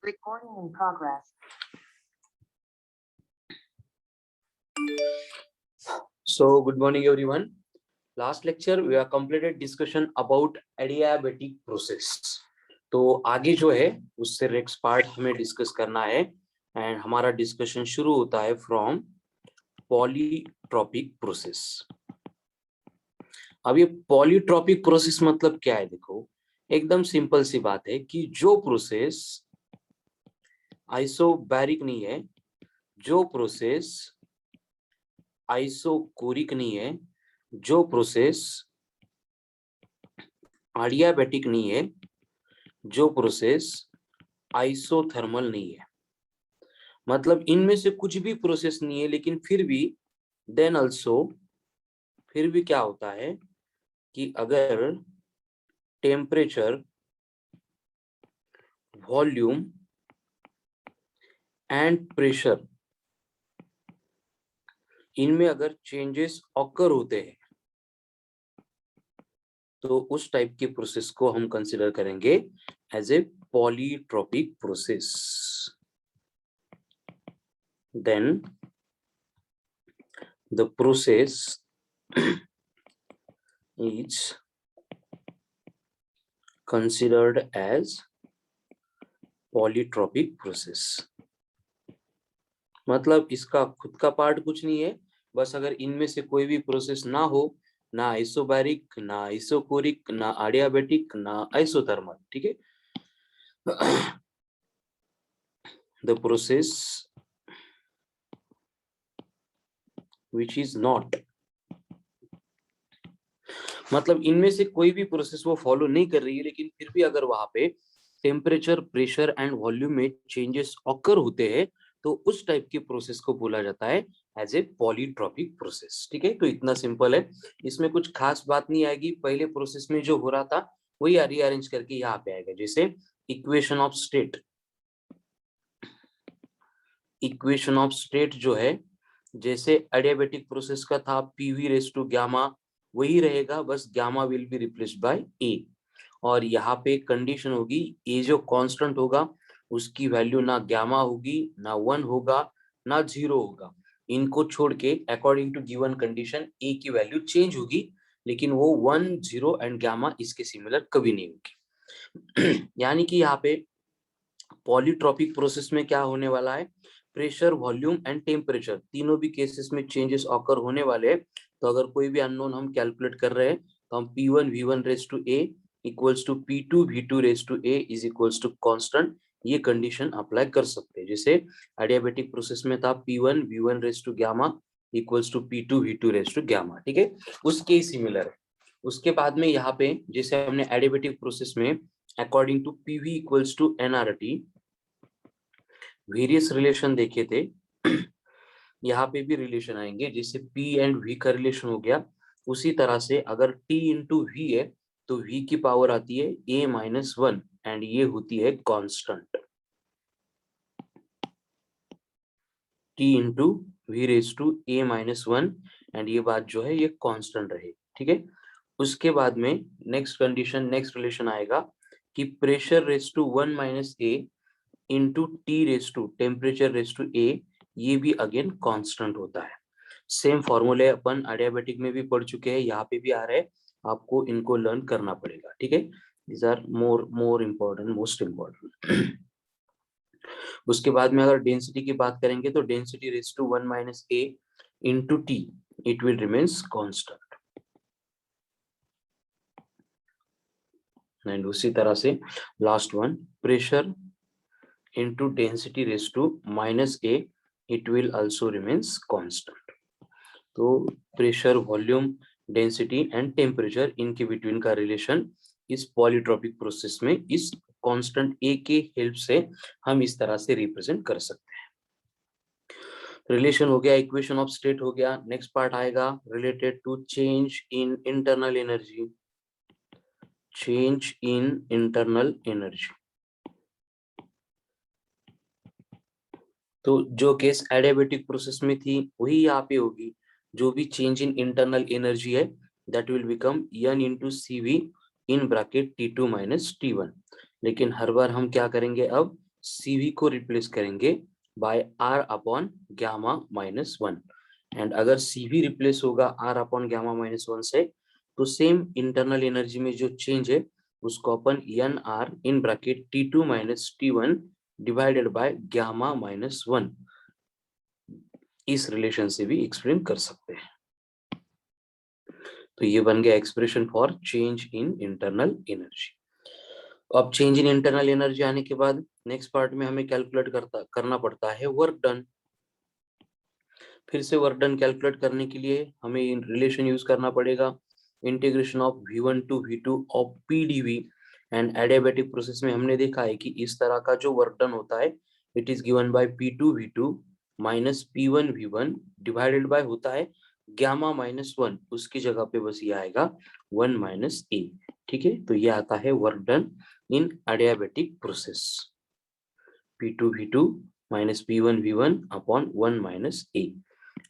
Recording in progress. So, good morning everyone. Last lecture we have completed discussion about adiabatic process. तो आगे जो है उससे next part हमें डिस्कस करना है एंड हमारा डिस्कशन शुरू होता है फ्रॉम पॉलीट्रॉपिक प्रोसेस. अब ये पॉलीट्रॉपिक प्रोसेस मतलब क्या है? देखो, एकदम सिंपल सी बात है कि जो प्रोसेस आइसोबैरिक नहीं है, जो प्रोसेस आइसोकोरिक नहीं है, जो प्रोसेस एडियाबैटिक नहीं है, जो प्रोसेस आइसोथर्मल नहीं है, मतलब इनमें से कुछ भी प्रोसेस नहीं है, लेकिन फिर भी देन अल्सो फिर भी क्या होता है कि अगर टेम्परेचर, वॉल्यूम एंड प्रेशर इनमें अगर चेंजेस ऑकर होते हैं तो उस टाइप के प्रोसेस को हम कंसिडर करेंगे as a polytropic process. Then the process is considered as polytropic process. मतलब इसका खुद का पार्ट कुछ नहीं है, बस अगर इनमें से कोई भी प्रोसेस ना हो, ना आइसोबैरिक, ना आइसोकोरिक, ना एडियाबैटिक, ना आइसोथर्मल, ठीक है, the process which is not, मतलब इनमें से कोई भी प्रोसेस वो फॉलो नहीं कर रही है, लेकिन फिर भी अगर वहां पे टेम्परेचर, प्रेशर एंड वॉल्यूम में चेंजेस ऑकर होते हैं तो उस टाइप की प्रोसेस को बोला जाता है एज ए पॉलीट्रॉपिक प्रोसेस. ठीक है, तो इतना सिंपल है, इसमें कुछ खास बात नहीं आएगी. पहले प्रोसेस में जो हो रहा था वही रीअरेंज करके यहाँ पे आएगा. जैसे equation of state, equation of state जो है, जैसे एडियाबैटिक प्रोसेस का था पीवी रेस टू गामा, वही रहेगा, बस gamma will be replaced by A. और यहाँ पे कंडीशन होगी, ए जो कांस्टेंट होगा उसकी वैल्यू ना गामा होगी, ना 1 होगा, ना 0 होगा. इनको छोड़ के अकॉर्डिंग टू गिवन कंडीशन ए की वैल्यू चेंज होगी, लेकिन वो 1, 0 एंड गामा इसके सिमिलर कभी नहीं होगी. यानी कि यहाँ पे पॉलीट्रॉपिक प्रोसेस में क्या होने वाला है, प्रेशर, वॉल्यूम एंड टेम्परेचर तीनों भी केसेस में चेंजेस ऑकर होने वाले हैं. तो अगर कोई भी अननोन हम कैलकुलेट कर रहे हैं तो हम P1 V1 raise to A equals to P2 V2 raise to A is equals to constant, ये कंडीशन अप्लाई कर सकते हैं. जैसे एडियाबैटिक प्रोसेस में था P1 V1 raise to gamma equals to P2 V2 raise to gamma. ठीक है, उसके ही सिमिलर है. उसके बाद में यहाँ पे जैसे हमने एडियाबैटिक प्रोसेस में according to PV equals to nRT various relation देखे थे, यहाँ पे भी रिलेशन आएंगे. जैसे P एंड V का रिलेशन हो गया, उसी तरह से अगर T इंटू V है तो V की पावर आती है A-1 एंड ये होती है constant. T into V raise to A-1 and ये बात जो है ये कांस्टेंट रहे. ठीक है, उसके बाद में नेक्स्ट कंडीशन, नेक्स्ट रिलेशन आएगा कि pressure raise to 1 minus A into T raise to temperature raise to A, ये भी अगेन कांस्टेंट होता है. सेम फॉर्मूले अपन एडियाबैटिक में भी पढ़ चुके हैं, यहाँ पे भी आ रहे हैं, आपको इनको लर्न करना पड़ेगा. ठीक है, these are more important, most important. उसके बाद में अगर डेंसिटी की बात करेंगे तो density raise to 1 minus A into T, it will remains constant. And उसी तरह से last one, pressure into density raised to minus A, it will also remains constant. तो pressure, volume, density and temperature इनके between का relation इस polytropic process में इस constant A के हेल्प से हम इस तरह से रिप्रेजेंट कर सकते हैं. रिलेशन हो गया, इक्वेशन ऑफ स्टेट हो गया. नेक्स्ट पार्ट आएगा related to change in internal energy. Change in internal energy, तो जो केस एडियाबैटिक प्रोसेस में थी वही यहाँ पे होगी. जो भी चेंज इन इंटरनल एनर्जी है that will become N into CV in bracket T2 minus T1. लेकिन हर बार हम क्या करेंगे, अब CV को रिप्लेस करेंगे by R upon gamma minus 1। And अगर CV रिप्लेस होगा R अपॉन गामा माइनस 1 से, तो सेम इंटरनल एनर्जी में जो चेंज है उसको अपन NR in bracket T2 minus T1 divided by gamma minus 1 इस रिलेशन से भी एक्सप्लेन कर सकते हैं। तो ये बन गया expression for change in internal energy. अब चेंज इन इंटरनल एनर्जी आने के बाद नेक्स्ट पार्ट में हमें कैलकुलेट करना पड़ता है वर्क डन। फिर से वर्क डन कैलकुलेट करने के लिए हमें रिलेशन यूज करना पड़ेगा, integration of V1 to V2 of PdV। And adiabatic process में हमने देखा है कि इस तरह का जो वर्क डन होता है it is given bye P2 V2 minus P1 V1 divided by होता है गामा माइनस 1, उसकी जगह पे बस ये आएगा 1 माइनस ए। ठीक है, तो ये आता है work done in adiabatic process, P2 V2 minus P1 V1 upon 1 minus A.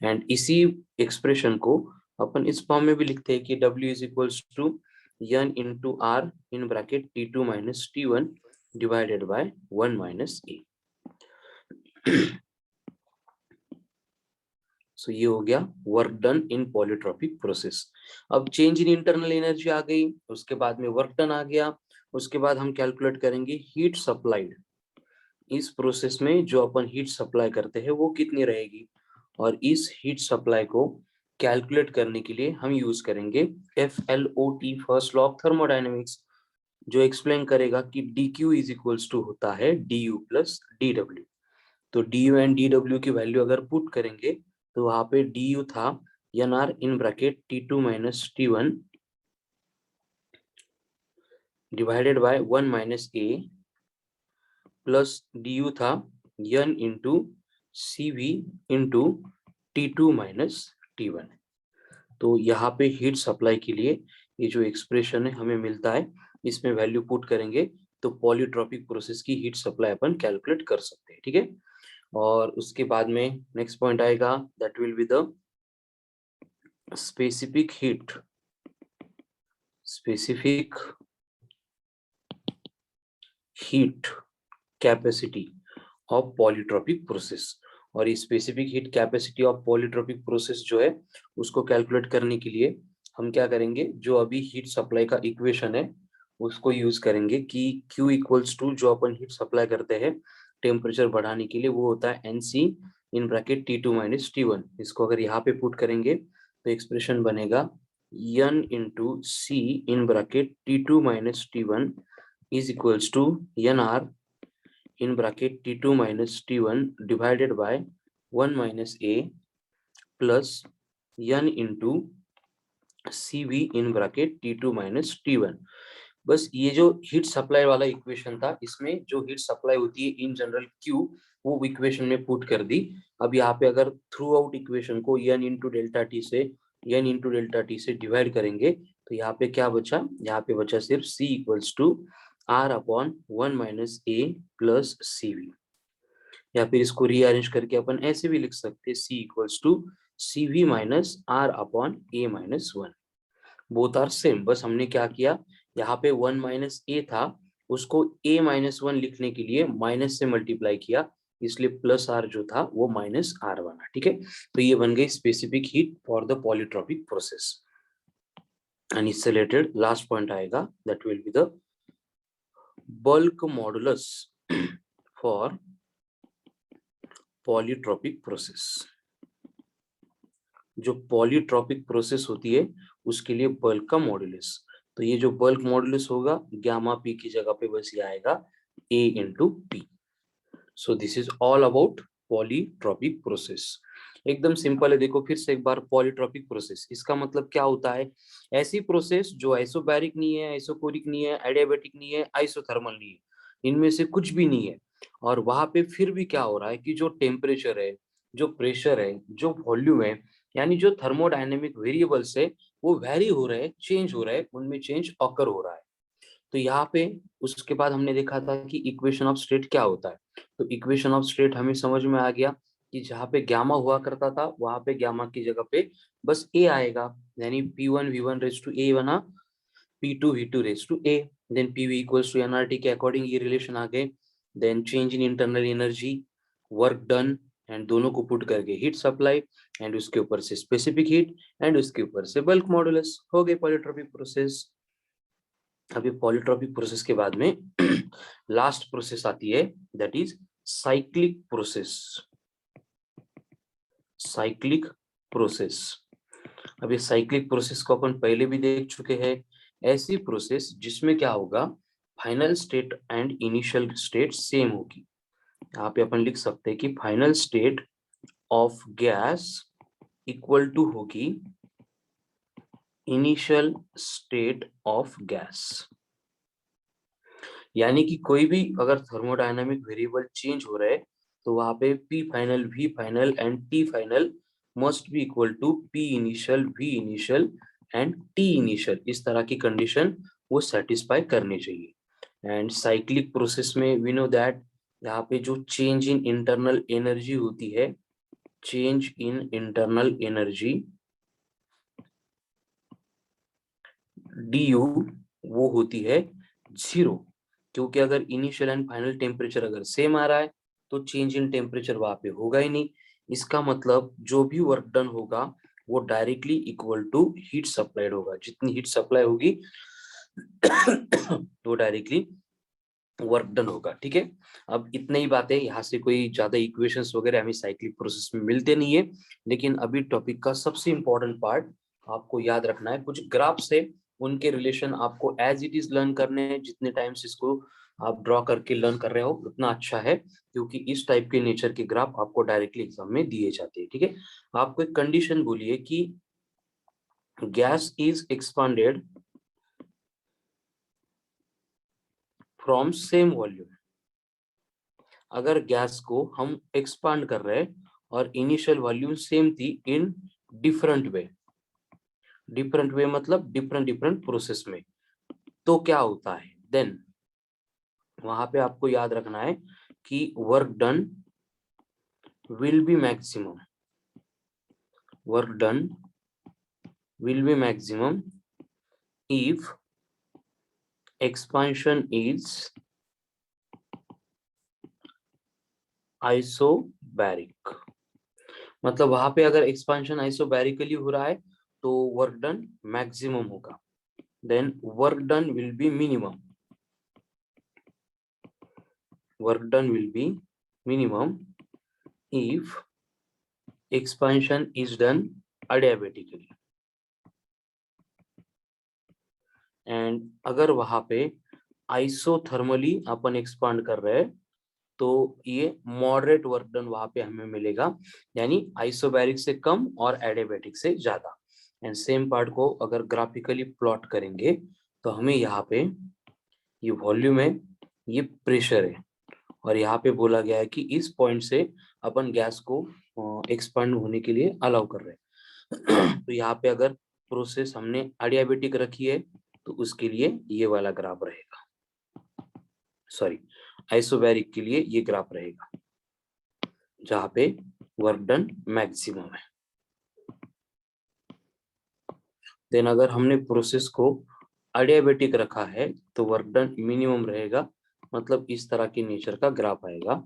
And इसी एक्सप्रेशन को अपन इस फॉर्म में भी लिखते हैं कि W is equals to n into R in bracket T2 minus T1 divided by 1 minus a. So ये हो गया work done in polytropic process. अब चेंज इन इंटरनल एनर्जी आ गई, उसके बाद में वर्क डन आ गया, उसके बाद हम कैलकुलेट करेंगे हीट सप्लाइड। इस प्रोसेस में जो अपन हीट सप्लाई करते हैं वो कितनी रहेगी, और इस हीट सप्लाई को कैलकुलेट करने के लिए हम यूज करेंगे FLOT, first law of thermodynamics, जो एक्सप्लेन करेगा कि dq इज इक्वल्स टू होता है du प्लस dw। तो du एंड dw की वैल्यू अगर पुट करेंगे तो वहां पे du था nr in bracket T2 minus T1 divided by 1 minus A plus du था n into CV into T2 minus T1। तो यहाँ पे हीट सप्लाई के लिए ये जो एक्सप्रेशन है हमें मिलता है, इसमें वैल्यू पुट करेंगे तो पॉलीट्रॉपिक प्रोसेस की हीट सप्लाई अपन कैलकुलेट कर सकते हैं। ठीक है, और उसके बाद में नेक्स्ट पॉइंट आएगा that will be the specific heat capacity of polytropic process. और ये specific heat capacity of polytropic process जो है उसको कैलकुलेट करने के लिए हम क्या करेंगे, जो अभी हीट सप्लाई का इक्वेशन है उसको यूज करेंगे कि Q इक्वल्स टू जो अपन हीट सप्लाई करते हैं टेम्परेचर बढ़ाने के लिए वो होता है NC इन ब्रैकेट T2 माइनस T1। इसको अगर यहाँ पे पुट करेंगे तो एक्सप्रेशन बनेगा n into C in bracket T2 minus T1 is equals to nr in bracket T2 minus T1 divided by 1 minus A plus n into CV in bracket T2 minus T1। बस ये जो heat supply वाला equation था इसमें जो heat supply होती है in general Q वो इक्वेशन में पुट कर दी। अब यहाँ पे अगर थ्रू आउट इक्वेशन को n इंटू डेल्टा टी से डिवाइड करेंगे तो यहाँ पे क्या बचा, यहाँ पे बचा सिर्फ C equals to R upon 1 minus A plus CV। या फिर इसको रीअरेंज करके अपन ऐसे भी लिख सकते हैं C equals to CV minus R upon A minus 1। Both are same, बस हमने क्या किया यहाँ पे 1 माइनस ए था उसको a माइनस 1 लिखने के लिए माइनस से मल्टीप्लाई किया, इसलिए प्लस आर जो था वो माइनस आर बना। ठीक है, तो ये बन गई specific heat for the polytropic process. And इससे रिलेटेड लास्ट पॉइंट आएगा that will be the bulk modulus for polytropic process. जो पॉलीट्रॉपिक प्रोसेस होती है उसके लिए बल्क का मॉडुलस, तो ये जो बल्क मॉडुलस होगा गामा पी की जगह पे बस ये आएगा a into P. So this is all about polytropic process. एकदम सिंपल है। देखो फिर से एक बार, पॉलीट्रॉपिक प्रोसेस इसका मतलब क्या होता है, ऐसी प्रोसेस जो आइसोबैरिक नहीं है, आइसोकोरिक नहीं है, एडियाबैटिक नहीं है, आइसोथर्मल नहीं है, इनमें से कुछ भी नहीं है। और वहां पे फिर भी क्या हो रहा है कि जो टेम्परेचर है, जो प्रेशर है, जो वॉल्यूम है, यानी जो थर्मोडायनेमिक वेरिएबल्स है वो वेरी हो रहे हैं, चेंज हो रहे हैं, उनमें चेंज ऑकर हो रहा है। तो यहाँ पे उसके बाद हमने देखा था कि इक्वेशन ऑफ स्टेट क्या होता है। तो इक्वेशन ऑफ स्टेट हमें समझ में आ गया कि जहाँ पे गामा हुआ करता था वहां पे गामा की जगह पे बस ए आएगा, यानी P1 V1 रेज टू ए बना P2 V2 raise to A, then PV equals to nRT के अकॉर्डिंग ये रिलेशन आ गए। Then change in internal energy, work done, and दोनों को पुट करके हीट सप्लाई, एंड उसके ऊपर से स्पेसिफिक हीट, एंड उसके ऊपर से बल्क मॉडुलस। हो गए पॉलीट्रॉपिक प्रोसेस। अभी पॉलीट्रॉपिक प्रोसेस के बाद में लास्ट प्रोसेस आती है, that is cyclic process. Cyclic process, अभी साइक्लिक प्रोसेस को अपन पहले भी देख चुके हैं। ऐसी प्रोसेस जिसमें क्या होगा, final state and initial state same होगी। यहाँ पे अपन लिख सकते हैं कि final state of gas equal to होगी इनिशियल स्टेट ऑफ गैस। यानी कि कोई भी अगर थर्मोडायनामिक वेरिएबल चेंज हो रहा है तो वहां पे P final, V final and T final must be equal to P initial, V initial and T initial. इस तरह की कंडीशन वो सेटिस्फाई करनी चाहिए। एंड साइक्लिक प्रोसेस में वी नो दैट यहाँ पे जो चेंज इन इंटरनल एनर्जी होती है, change in internal energy du वो होती है 0, क्योंकि अगर इनिशियल एंड फाइनल टेम्परेचर अगर सेम आ रहा है तो चेंज इन टेम्परेचर वहां पे होगा ही नहीं। इसका मतलब जो भी वर्क डन होगा वो directly equal to heat supplied होगा। जितनी हीट सप्लाई होगी तो डायरेक्टली वर्क डन होगा। ठीक है, अब इतनी ही बातें, यहाँ से कोई ज्यादा इक्वेशंस वगैरह हमें साइक्लिक प्रोसेस में मिलते नहीं है। लेकिन अभी टॉपिक का सबसे इंपॉर्टेंट पार्ट आपको याद रखना है, कुछ ग्राफ्स है, उनके रिलेशन आपको एज इट इज लर्न करने हैं। जितने टाइम्स इसको आप ड्रॉ करके लर्न कर रहे हो उतना अच्छा है, क्योंकि इस टाइप के नेचर के ग्राफ आपको डायरेक्टली एग्जाम में दिए जाते हैं। ठीक है, आपको एक कंडीशन बोलिए कि gas is expanded from same volume. अगर गैस को हम एक्सपांड कर रहे हैं और इनिशियल वॉल्यूम सेम थी in different way, different way मतलब डिफरेंट डिफरेंट प्रोसेस में, तो क्या होता है देन वहां पे आपको याद रखना है कि work done will B maximum, work done will B maximum if expansion is isobaric. मतलब वहां पे अगर एक्सपांशन आइसोबैरिकली हो रहा है तो वर्क डन मैक्सिमम होगा, then work done will be minimum, work done will be minimum if expansion is done adiabatically। And अगर वहां पे आइसोथर्मली अपन एक्सपांड कर रहे हैं तो ये मॉडरेट वर्क डन वहां पे हमें मिलेगा, यानी आइसोबैरिक से कम और एडियाबैटिक से ज्यादा। एंड सेम पार्ट को अगर ग्राफिकली प्लॉट करेंगे तो हमें यहाँ पे ये वॉल्यूम है, ये प्रेशर है, और यहाँ पे बोला गया है कि इस पॉइंट से अपन गैस को एक्सपांड होने के लिए अलाउ कर रहे हैं। तो यहाँ पे अगर प्रोसेस हमने एडियाबेटिक रखी है तो उसके लिए ये वाला ग्राफ रहेगा, सॉरी आइसोबैरिक के लिए ये ग्राफ रहेगा जहाँ पे वर्क डन मैक्सिमम है। देन अगर हमने प्रोसेस को एडियाबेटिक रखा है तो वर्क डन मिनिमम रहेगा, मतलब इस तरह की नेचर का ग्राफ आएगा।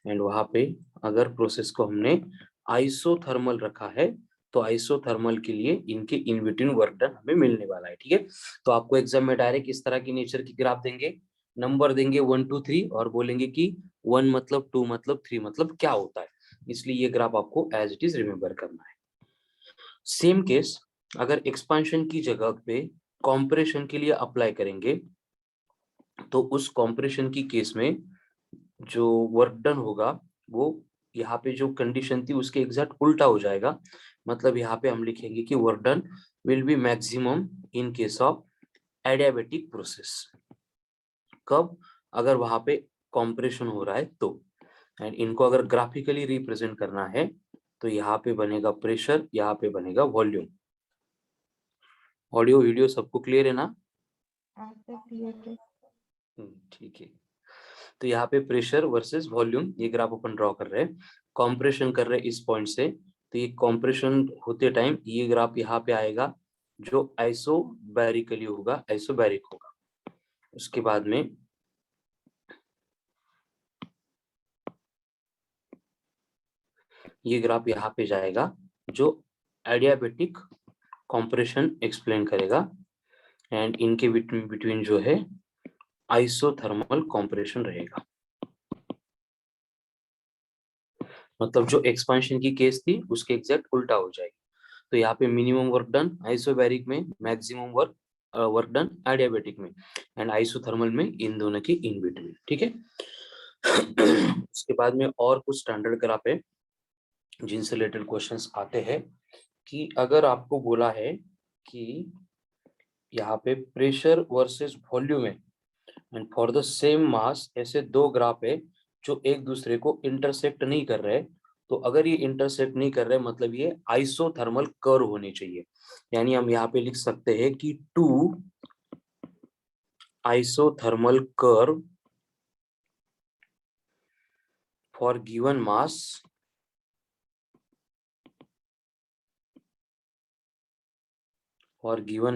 एंड वहां पे अगर प्रोसेस को हमने आइसोथर्मल रखा है तो आइसोथर्मल के लिए इनके इन बिटवीन वर्क डन हमें मिलने वाला है। ठीक है, तो आपको एग्जाम में डायरेक्ट इस तरह की नेचर की ग्राफ देंगे, नंबर देंगे 1 2 3 और बोलेंगे कि 1 मतलब 2 मतलब 3 मतलब क्या होता है, इसलिए ये ग्राफ आपको एज इट इज रिमेम्बर करना है। सेम केस अगर एक्सपांशन की जगह पे कॉम्प्रेशन के लिए अप्लाई करेंगे तो उस कॉम्प्रेशन की केस में जो वर्क डन होगा वो यहाँ पे जो कंडीशन थी उसके एग्जैक्ट उल्टा हो जाएगा। मतलब यहाँ पे हम लिखेंगे कि work done will B maximum in case of adiabatic process. कब? अगर वहां पे कॉम्प्रेशन हो रहा है तो। एंड इनको अगर ग्राफिकली रिप्रेजेंट करना है तो यहाँ पे बनेगा प्रेशर, यहाँ पे बनेगा वॉल्यूम। ऑडियो वीडियो सबको क्लियर है ना? ठीक है, तो यहाँ पे प्रेशर वर्सेस वॉल्यूम ये ग्राफ अपन ड्रॉ कर रहे हैं, कॉम्प्रेशन कर रहे हैं इस पॉइंट से, तो ये कॉम्प्रेशन होते टाइम ये ग्राफ यहाँ पे आएगा जो आइसोबैरिकली होगा, आइसोबैरिक होगा। उसके बाद में ये ग्राफ यहाँ पे जाएगा जो एडियाबेटिक कॉम्प्रेशन एक्सप्लेन करेगा, एंड इनके बिटवीन जो है आइसोथर्मल कॉम्प्रेशन रहेगा। मतलब जो एक्सपांशन की केस थी उसके एग्जैक्ट उल्टा हो जाएगी। तो यहाँ पे मिनिमम वर्क डन आइसोबैरिक में, मैक्सिमम वर्क डन एडियाबेटिक में, एंड आइसोथर्मल में इन दोनों की इन बिटवीन। ठीक है। उसके बाद में और कुछ स्टैंडर्ड ग्राफ है जिनसे रिलेटेड क्वेश्चंस आते हैं कि अगर आपको बोला है कि यहाँ पे प्रेशर वर्सेस वॉल्यूम है and for the same mass, ऐसे दो ग्राफ है जो एक दूसरे को इंटरसेक्ट नहीं कर रहे, तो अगर ये इंटरसेक्ट नहीं कर रहे मतलब ये आइसोथर्मल कर्व होने चाहिए। यानी हम यहाँ पे लिख सकते हैं कि two isothermal curve for given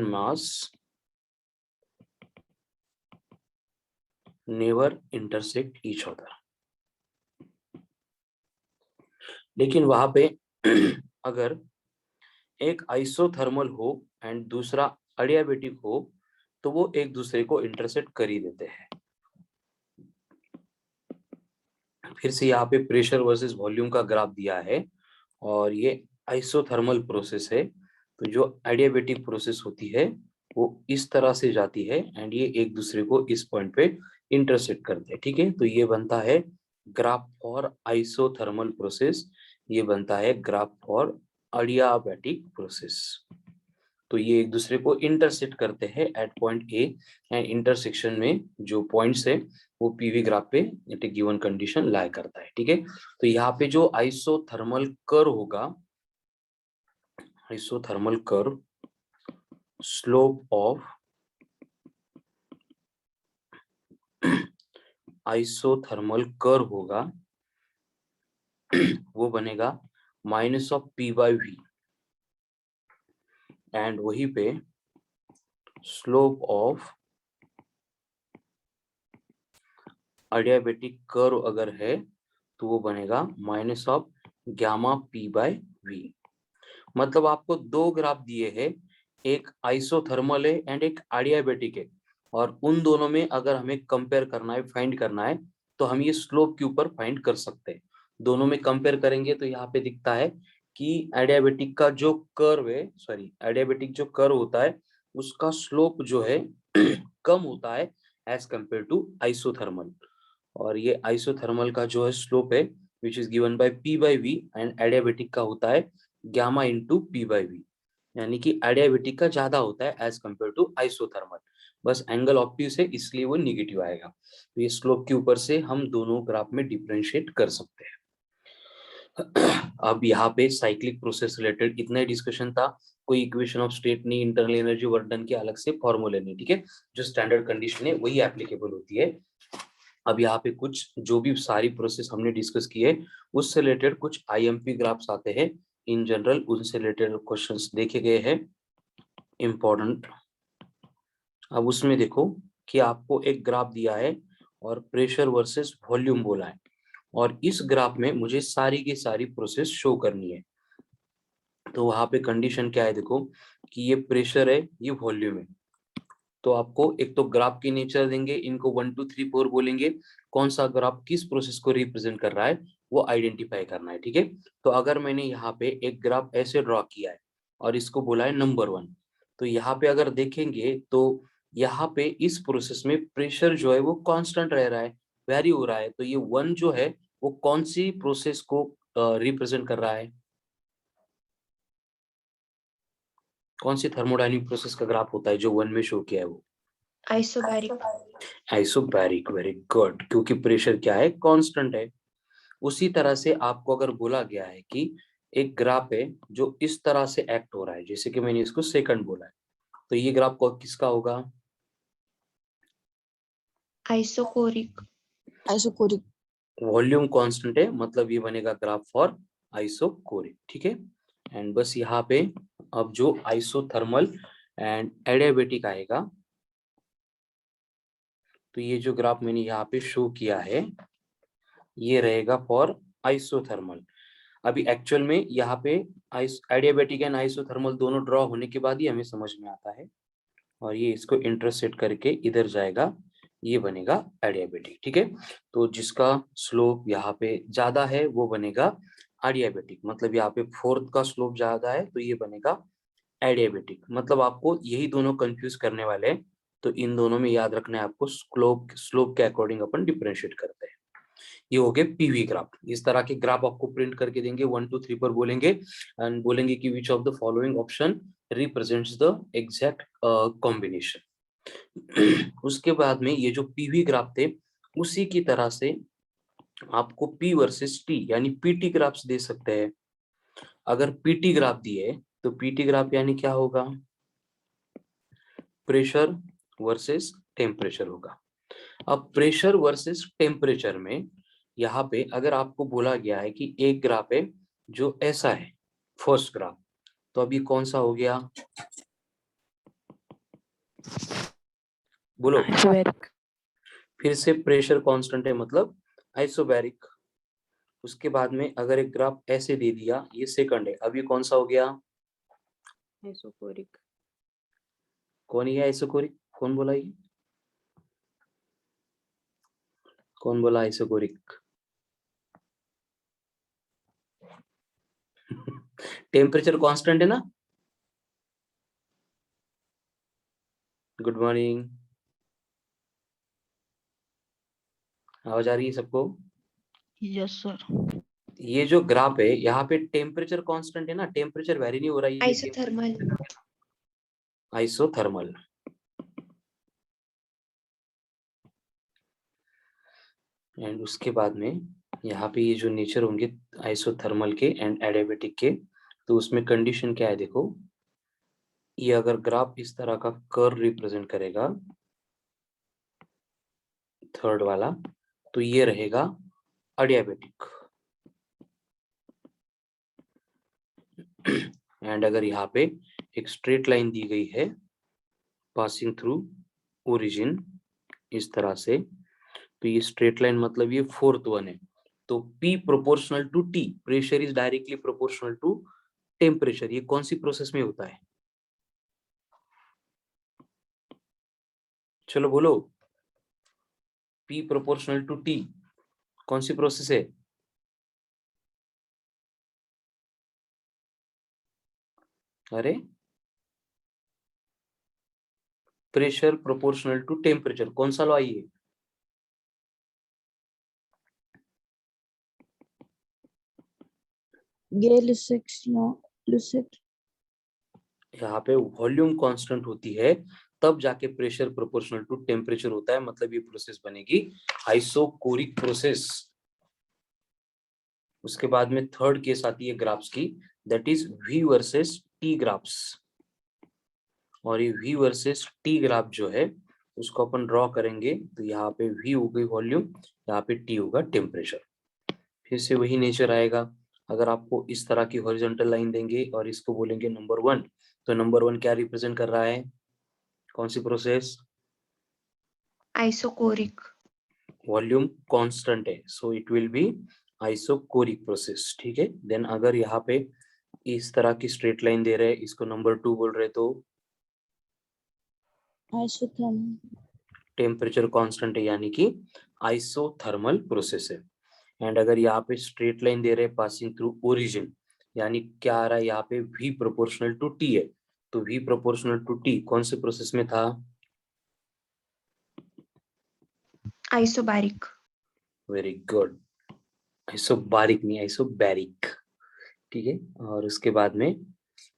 mass never intersect each other. लेकिन वहां पे अगर एक आइसोथर्मल हो एंड दूसरा एडियाबेटिक हो तो वो एक दूसरे को इंटरसेक्ट कर ही देते हैं। फिर से यहाँ पे प्रेशर वर्सेस वॉल्यूम का ग्राफ दिया है और ये आइसोथर्मल प्रोसेस है। तो जो एडियाबेटिक प्रोसेस होती है वो इस तरह से जाती है एंड ये एक दूसरे को इस पॉइंट पे इंटरसेक्ट करते हैं। ठीक है। तो ये बनता है ग्राफ फॉर आइसोथर्मल प्रोसेस, ये बनता है ग्राफ फॉर एडियाबेटिक प्रोसेस। तो ये एक दूसरे को इंटरसेक्ट करते हैं at point A, and intersection में जो पॉइंट्स है वो पीवी ग्राफ पे एक गिवन कंडीशन लाई करता है। ठीक है। तो यहाँ पे जो आइसोथर्मल कर्व होगा, isothermal curve slope of isothermal curve होगा वो बनेगा minus of P by V, and वही पे स्लोप ऑफ एडियाबेटिक कर्व अगर है तो वो बनेगा minus of gamma P by V. मतलब आपको दो ग्राफ दिए हैं, एक आइसोथर्मल है एंड एक एडियाबेटिक है, और उन दोनों में अगर हमें कंपेयर करना है, फाइंड करना है, तो हम ये स्लोप के ऊपर फाइंड कर सकते हैं। दोनों में कंपेयर करेंगे तो यहाँ पे दिखता है कि एडियाबेटिक का जो कर्व है, सॉरी एडियाबेटिक जो कर्व होता है उसका स्लोप जो है कम होता है एज कंपेयर टू आइसोथर्मल, और ये आइसोथर्मल का जो है स्लोप है which is given by P by V, and adiabatic का होता है gamma into P by V, यानी कि एडियाबेटिक का ज्यादा होता है एज कंपेयर टू आइसोथर्मल। बस एंगल ऑप्टिक्स है इसलिए वो निगेटिव आएगा। तो ये स्लोप के ऊपर से हम दोनों ग्राफ में डिफरेंशिएट कर सकते हैं। अब यहाँ पे साइक्लिक प्रोसेस रिलेटेड इतना ही डिस्कशन था। कोई इक्वेशन ऑफ स्टेट नहीं, इंटरनल एनर्जी वर्क डन के अलग से फॉर्मूले नहीं। ठीक है। जो स्टैंडर्ड कंडीशन है वही एप्लीकेबल होती है। अब यहाँ पे कुछ जो भी सारी प्रोसेस हमने डिस्कस की है उससे रिलेटेड कुछ आईएमपी ग्राफ्स आते हैं इन जनरल, उनसे रिलेटेड क्वेश्चंस देखे गए हैं इम्पोर्टेंट। अब उसमें देखो कि आपको एक ग्राफ दिया है और प्रेशर वर्सेस वॉल्यूम बोला है, और इस ग्राफ में मुझे सारी की सारी प्रोसेस शो करनी है। तो वहां पे कंडीशन क्या है देखो कि ये प्रेशर है, ये वॉल्यूम है। तो आपको एक तो ग्राफ की नेचर देंगे, इनको 1 2 3 4 बोलेंगे, कौन सा ग्राफ किस प्रोसेस को रिप्रेजेंट कर रहा है वो आइडेंटिफाई करना है। ठीक है। तो अगर मैंने यहाँ पे एक ग्राफ ऐसे ड्रॉ किया है और इसको बोला है नंबर 1, तो यहाँ पे अगर देखेंगे तो यहाँ पे इस प्रोसेस में प्रेशर जो है वो कांस्टेंट रह रहा है, वेरी हो रहा है। तो ये 1 जो है वो कौन सी प्रोसेस को रिप्रेजेंट कर रहा है, कौन सी थर्मोडायनेमिक प्रोसेस का ग्राफ होता है जो 1 में शो किया है वो आइसोबैरिक। आइसोबैरिक। वेरी गुड, क्योंकि प्रेशर क्या है, कांस्टेंट है। उसी तरह से आपको अगर बोला गया है कि एक ग्राफ है जो इस तरह से एक्ट हो रहा है, जैसे कि मैंने इसको सेकंड बोला है, तो ये ग्राफ को किसका होगा, आइसोकोरिक। आइसोकोरिक। वॉल्यूम कांस्टेंट है मतलब ये बनेगा ग्राफ फॉर आइसोकोरिक। ठीक है। एंड बस यहाँ पे अब जो आइसोथर्मल एंड एडियाबेटिक आएगा, तो ये जो ग्राफ मैंने यहाँ पे शो किया है ये रहेगा फॉर आइसोथर्मल। अभी एक्चुअल में यहाँ पे एडियाबेटिक एंड आइसोथर्मल दोनों ड्रॉ होने के बाद ही हमें समझ में आता है, और ये इसको इंटरसेक्ट करके इधर जाएगा, ये बनेगा एडियाबेटिक। ठीक है, तो जिसका स्लोप यहाँ पे ज्यादा है वो बनेगा एडियाबेटिक, मतलब यहाँ पे फोर्थ का स्लोप ज्यादा है तो ये बनेगा एडियाबेटिक। मतलब आपको यही दोनों कंफ्यूज करने वाले हैं, तो इन दोनों में याद रखना है आपको, स्लोप के अकॉर्डिंग अपन डिफरेंशिएट करते हैं। ये हो गए पीवी ग्राफ। इस तरह के ग्राफ आपको प्रिंट करके देंगे, 1 2 3 पर बोलेंगे एंड बोलेंगे कि which of the following option represents the exact combination. उसके बाद में ये जो पीवी ग्राफ थे उसी की तरह से आपको पी वर्सेस टी यानी पीटी ग्राफ्स दे सकते हैं। अगर पीटी ग्राफ दिए तो पीटी ग्राफ यानी क्या होगा, प्रेशर वर्सेस टेम्परेचर होगा। अब प्रेशर वर्सेस टेम्परेचर में यहाँ पे अगर आपको बोला गया है कि एक ग्राफ है जो ऐसा है, फर्स्ट ग्राफ, तो अभी कौन सा हो गया, बोलो। आइसोबैरिक। फिर से प्रेशर कांस्टेंट है मतलब आइसोबैरिक। उसके बाद में अगर एक ग्राफ ऐसे दे दिया, ये सेकंड है, अभी कौन सा हो गया, आइसोकोरिक। कौन ये आइसोकोरिक, कौन बोला ये, कौन बोला आइसोकोरिक? टेम्परेचर कांस्टेंट है ना। गुड मॉर्निंग, आवाज आ रही है सबको? Yes sir. ये जो ग्राफ है यहाँ पे टेम्परेचर कांस्टेंट है ना, टेम्परेचर वेरी नहीं हो रहा है, ये आइसोथर्मल। आइसोथर्मल। एंड उसके बाद में यहाँ पे ये जो नेचर होंगे आइसोथर्मल के एंड एडियाबेटिक के, तो उसमें कंडीशन क्या है देखो, ये अगर ग्राफ इस तरह का कर्व रिप्रेजेंट करेगा, थर्ड वाला, तो ये रहेगा एडियाबेटिक। एंड अगर यहाँ पे एक स्ट्रेट लाइन दी गई है पासिंग थ्रू ओरिजिन इस तरह से, तो ये स्ट्रेट लाइन मतलब ये फोर्थ वन है, तो P proportional to T, pressure is directly proportional to temperature. ये कौन सी प्रोसेस में होता है, चलो बोलो, P प्रोपोर्शनल टू T कौन सी प्रोसेस है? अरे प्रेशर प्रोपोर्शनल टू टेम्परेचर, कौन सा लॉ है? यहाँ पे वॉल्यूम कांस्टेंट होती है तब जाके प्रेशर प्रोपोर्शनल टू टेम्परेचर होता है, मतलब ये प्रोसेस बनेगी आइसोकोरिक प्रोसेस। उसके बाद में थर्ड केस आती है ग्राफ्स की, that is V versus T graphs. और ये V वर्सेस T ग्राफ जो है उसको अपन ड्रॉ करेंगे, तो यहाँ पे V हो गई वॉल्यूम, यहाँ पे T होगा टेम्परेचर। फिर से वही नेचर आएगा, अगर आपको इस तरह की हॉरिजॉन्टल लाइन देंगे और इसको बोलेंगे नंबर 1, तो नंबर 1 क्या रिप्रेजेंट कर रहा है, कौन सी प्रोसेस? आइसोकोरिक। वॉल्यूम कांस्टेंट है, so it will be isochoric process. ठीक है, देन अगर यहाँ पे इस तरह की स्ट्रेट लाइन दे रहे हैं, इसको नंबर 2 बोल रहे, तो आइसोथर्मल। टेम्परेचर कांस्टेंट है यानी कि आइसोथर्मल प्रोसेस है। एंड अगर यहाँ पे स्ट्रेट लाइन दे रहे हैं पासिंग थ्रू ओरिजिन, यानी क्या आ रहा है यहाँ पे V प्रोपोर्शनल टू T है, तो V प्रोपोर्शनल टू T कौन से प्रोसेस में था? आइसोबैरिक। वेरी गुड, आइसोबारिक नहीं, आइसोबैरिक। ठीक है, और उसके बाद में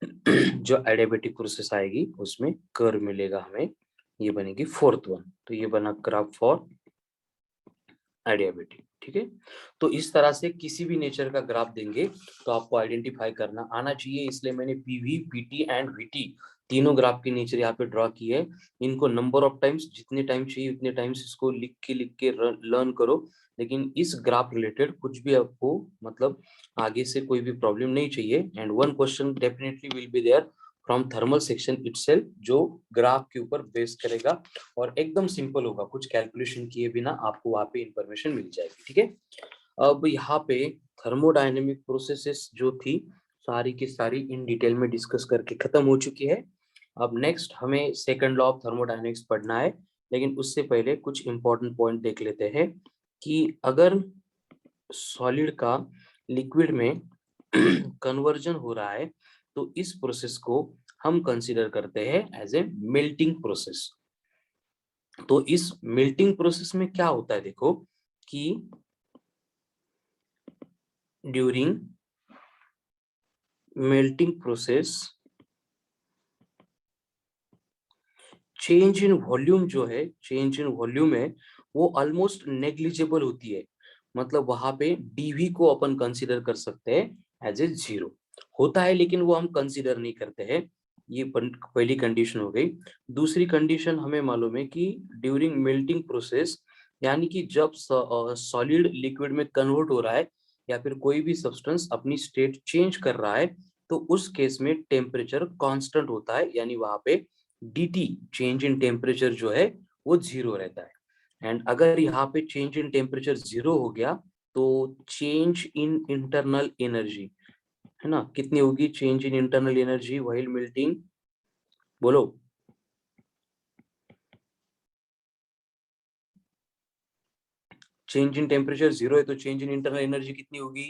जो एडियाबेटिक प्रोसेस आएगी उसमें कर्व मिलेगा हमें, ये बनेगी फोर्थ वन, तो ये बना ग्राफ फॉर एडियाबेटिक। ठीक है, तो इस तरह से किसी भी नेचर का ग्राफ देंगे तो आपको आइडेंटिफाई करना आना चाहिए, इसलिए मैंने पीवी पीटी एंड वीटी तीनों ग्राफ के नेचर यहाँ पे ड्रॉ किए है। इनको नंबर ऑफ टाइम्स जितने टाइम चाहिए उतने टाइम्स इसको लिख के लर्न करो, लेकिन इस ग्राफ रिलेटेड कुछ भी आपको मतलब आगे से कोई भी प्रॉब्लम नहीं चाहिए। And one question definitely will be there from thermal section itself, जो ग्राफ के ऊपर बेस करेगा और एकदम सिंपल होगा, कुछ कैलकुलेशन किए बिना आपको वहां पे इंफॉर्मेशन मिल जाएगी। ठीक है, अब यहाँ पे थर्मोडायनेमिक प्रोसेसेस जो थी सारी की सारी इन डिटेल में डिस्कस करके खत्म हो चुकी है। अब नेक्स्ट हमें सेकंड लॉ ऑफ थर्मोडायनेमिक्स पढ़ना है, लेकिन उससे पहले कुछ इंपॉर्टेंट पॉइंट देख लेते हैं कि अगर सॉलिड का लिक्विड में कन्वर्जन हो रहा है तो इस प्रोसेस को हम कंसीडर करते हैं एज ए मेल्टिंग प्रोसेस। तो इस मेल्टिंग प्रोसेस में क्या होता है, देखो कि during melting process change in volume जो है, चेंज इन वॉल्यूम है वो ऑलमोस्ट नेग्लिजिबल होती है। मतलब वहां पे डीवी को अपन कंसीडर कर सकते हैं एज ए जीरो होता है, लेकिन वो हम कंसीडर नहीं करते हैं। ये पहली कंडीशन हो गई। दूसरी कंडीशन हमें मालूम है कि ड्यूरिंग मेल्टिंग प्रोसेस, यानी कि जब सॉलिड लिक्विड में कन्वर्ट हो रहा है या फिर कोई भी सब्सटेंस अपनी स्टेट चेंज कर रहा है, तो उस केस में टेम्परेचर कांस्टेंट होता है, यानी वहां पे dt चेंज इन टेम्परेचर जो है वो जीरो रहता है। एंड अगर यहाँ पे चेंज इन टेम्परेचर जीरो हो गया तो चेंज इन इंटरनल एनर्जी है ना, कितनी होगी change in internal energy while melting, बोलो। चेंज इन टेम्परेचर जीरो है तो चेंज इन इंटरनल एनर्जी कितनी होगी?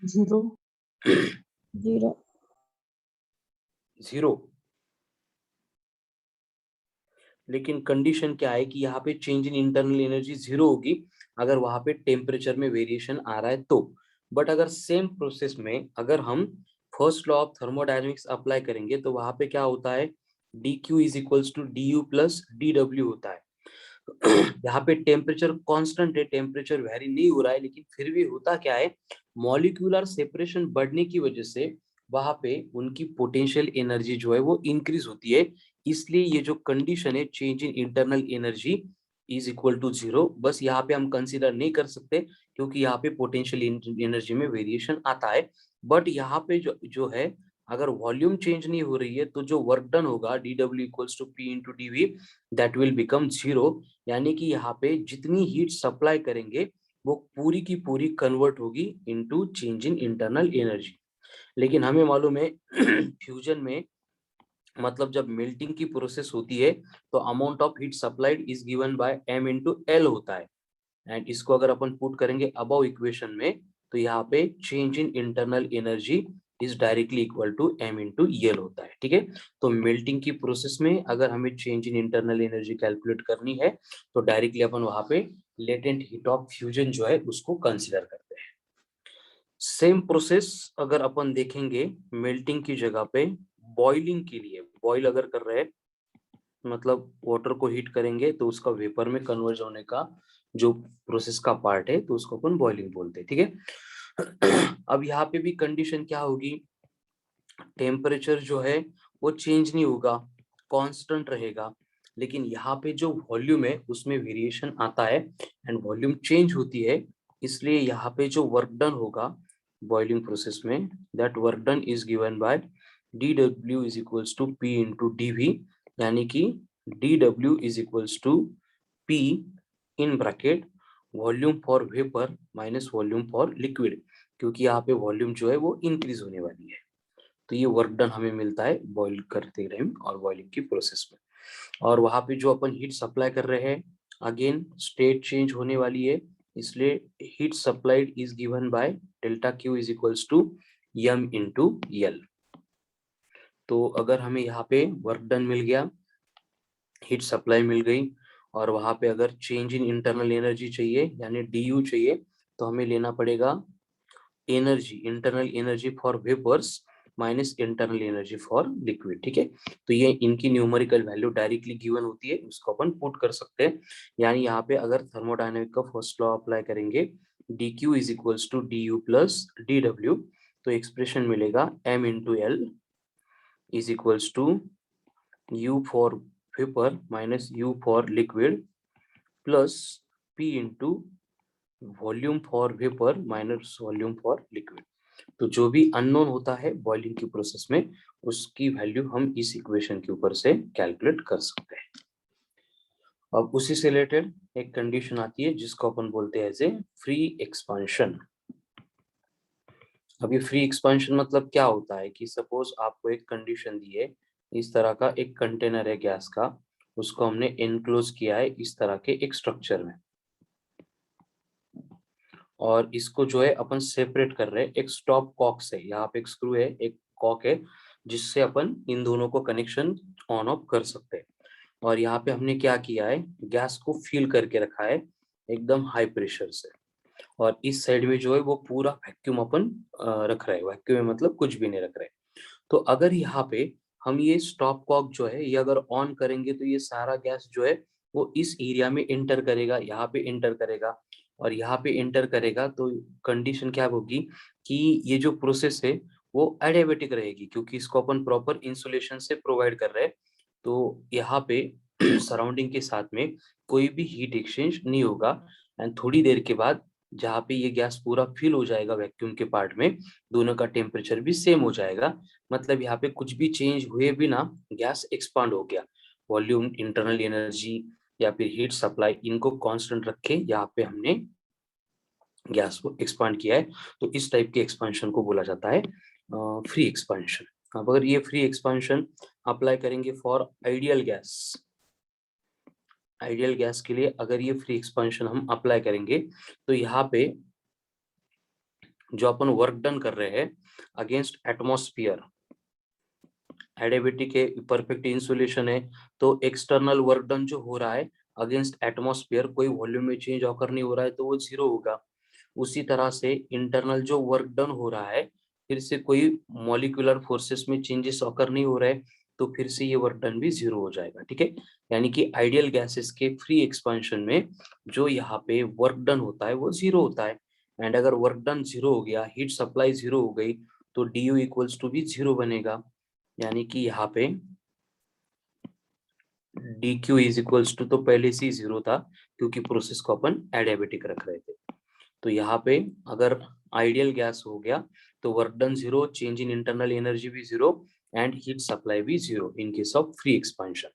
Zero zero zero. लेकिन कंडीशन क्या है कि यहाँ पे change in internal energy zero होगी अगर वहां पे टेम्परेचर में वेरिएशन आ रहा है तो। बट अगर सेम प्रोसेस में अगर हम first law of thermodynamics apply करेंगे तो वहां पे क्या होता है, D Q is equals to D U plus D W होता है। यहाँ पे टेम्परेचर कांस्टेंट है, टेम्परेचर वेरी नहीं हो रहा है, लेकिन फिर भी होता क्या है, मॉलिक्यूलर सेपरेशन बढ़ने की वजह से वहां पे उनकी पोटेंशियल एनर्जी जो है वो इंक्रीज होती है। इसलिए ये जो कंडीशन है change in internal energy is equal to zero, बस यहाँ पे हम कंसीडर नहीं कर सकते क्योंकि यहाँ पे पोटेंशियल एनर्जी में वेरिएशन आता है। बट यहाँ पे जो जो है अगर वॉल्यूम चेंज नहीं हो रही है तो जो वर्क डन होगा D W equals to P into D V, that will become zero. यानी कि यहाँ पे जितनी हीट सप्लाई करेंगे वो पूरी की पूरी कन्वर्ट होगी into change in internal energy. लेकिन हमें मालूम है फ्यूजन में मतलब जब मेल्टिंग की प्रोसेस होती है तो amount of heat supplied is given by m into L होता है। एंड इसको अगर अपन पुट करेंगे अबव इक्वेशन में तो यहाँ पे change in internal energy is directly equal to m into L होता है। ठीक है, तो मेल्टिंग की प्रोसेस में अगर हमें change in internal energy calculate करनी है तो डायरेक्टली अपन वहां पे लेटेंट हीट ऑफ फ्यूजन जो है उसको कंसिडर करते हैं। सेम प्रोसेस अगर अपन देखेंगे मेल्टिंग की जगह पे बॉइलिंग के लिए, बॉईल अगर कर रहे हैं मतलब वाटर को हीट करेंगे तो उसका वेपर में कन्वर्ज होने का जो प्रोसेस का पार्ट है तो उसको अपन बॉइलिंग बोलते हैं। ठीक है, अब यहाँ पे भी कंडीशन क्या होगी, टेम्परेचर जो है वो चेंज नहीं होगा, कांस्टेंट रहेगा, लेकिन यहाँ पे जो वॉल्यूम है उसमें वेरिएशन आता है एंड वॉल्यूम चेंज होती है। इसलिए यहाँ पे जो वर्क डन होगा बॉइलिंग प्रोसेस में, that work done is given by D W is equals to P into D V, यानी कि D W is equals to P in bracket volume for vapour minus volume for liquid, क्योंकि यहाँ पे volume जो है वो increase होने वाली है। तो ये वर्क डन हमें मिलता है बॉईल करते टाइम और बॉइलिंग की प्रोसेस में। और वहां पे जो अपन हीट सप्लाई कर रहे हैं अगेन स्टेट चेंज होने वाली है, इसलिए heat supplied is given by delta Q is equals to M into L. तो अगर हमें यहाँ पे वर्क डन मिल गया, हीट सप्लाई मिल गई, और वहां पे अगर चेंज इन इंटरनल एनर्जी चाहिए यानी डी यू चाहिए तो हमें लेना पड़ेगा energy, internal energy for vapours minus internal energy for liquid. ठीक है, तो ये इनकी न्यूमेरिकल वैल्यू डायरेक्टली गिवन होती है, उसको अपन पुट कर सकते हैं। यानी यहाँ पे अगर थर्मोडायनेमिक का फर्स्ट लॉ अप्लाई करेंगे D Q is equals to D U plus D W, तो एक्सप्रेशन मिलेगा m into L is equals to u for vapour minus u for liquid plus p into volume for vapour minus volume for liquid. तो जो भी unknown होता है boiling की process में उसकी वैल्यू हम इस इक्वेशन के ऊपर से कैलकुलेट कर सकते हैं। अब उसी से रिलेटेड एक कंडीशन आती है जिसको अपन बोलते हैं एज ए फ्री एक्सपांशन। अब ये फ्री एक्सपांशन मतलब क्या होता है कि सपोज आपको एक कंडीशन दी है, इस तरह का एक कंटेनर है गैस का, उसको हमने एनक्लोज किया है इस तरह के एक स्ट्रक्चर में, और इसको जो है अपन सेपरेट कर रहे हैं एक स्टॉप कॉक से। यहाँ पे एक स्क्रू है, एक कॉक है, जिससे अपन इन दोनों को कनेक्शन ऑन ऑफ कर सकते हैं। और यहाँ पे हमने क्या किया है, गैस को फिल करके रखा है एकदम हाई प्रेशर से, और इस साइड में जो है वो पूरा वैक्यूम अपन रख रहे हैं। वैक्यूम में मतलब कुछ भी नहीं रख रहे। तो अगर यहाँ पे हम ये स्टॉप कॉक जो है ये अगर ऑन करेंगे तो ये सारा गैस जो है वो इस एरिया में इंटर करेगा, यहाँ पे इंटर करेगा और यहाँ पे इंटर करेगा। तो कंडीशन क्या होगी कि ये जो प्रोसेस है वो एडियाबेटिक रहेगी, क्योंकि इसको अपन प्रॉपर इंसुलेशन से प्रोवाइड कर रहे हैं। तो यहाँ पे सराउंडिंग के साथ में कोई भी हीट एक्सचेंज नहीं होगा। एंड थोड़ी देर के बाद जहाँ पे ये गैस पूरा फिल हो जाएगा वैक्यूम के पार्ट में, दोनों का टेम्परेचर भी सेम हो जाएगा। मतलब यहाँ पे कुछ भी चेंज हुए बिना गैस एक्सपांड हो गया। वॉल्यूम, इंटरनल एनर्जी या फिर हीट सप्लाई, इनको कांस्टेंट रख के यहाँ पे हमने गैस को एक्सपांड किया है। तो इस टाइप के एक्सपांशन को बोला जाता है फ्री एक्सपांशन। अब अगर ये फ्री एक्सपांशन अप्लाई करेंगे for ideal gas, ideal gas के लिए अगर ये फ्री एक्सपांशन हम अप्लाई करेंगे तो यहाँ पे जो अपन वर्क डन कर रहे हैं अगेंस्ट एटमॉस्फेयर, एडियाबेटिक है, परफेक्ट इंसुलेशन है, तो एक्सटर्नल वर्क डन जो हो रहा है अगेंस्ट एटमॉस्फेयर, कोई वॉल्यूम में चेंज ऑकर नहीं हो रहा है तो वो जीरो होगा। उसी तरह से इंटरनल जो वर्क डन हो रहा है, फिर से कोई मॉलिक्यूलर फोर्सेस में चेंजेस ऑकर नहीं हो रहे, तो फिर से ये वर्क डन भी जीरो हो जाएगा। ठीक है, यानी कि आइडियल गैसेस के फ्री एक्सपांशन में जो यहाँ पे वर्क डन होता है वो जीरो होता है। एंड अगर वर्क डन जीरो हो गया, हीट सप्लाई जीरो हो गई, तो डी यू इक्वल्स टू भी जीरो बनेगा। यानी कि यहाँ पे D Q is equals to तो पहले से ही जीरो था, क्योंकि प्रोसेस को अपन एडियाबेटिक रख रहे थे। तो यहाँ पे अगर आइडियल गैस हो गया तो work done zero, change in internal energy भी जीरो, एंड हीट सप्लाई भी zero in case of free expansion.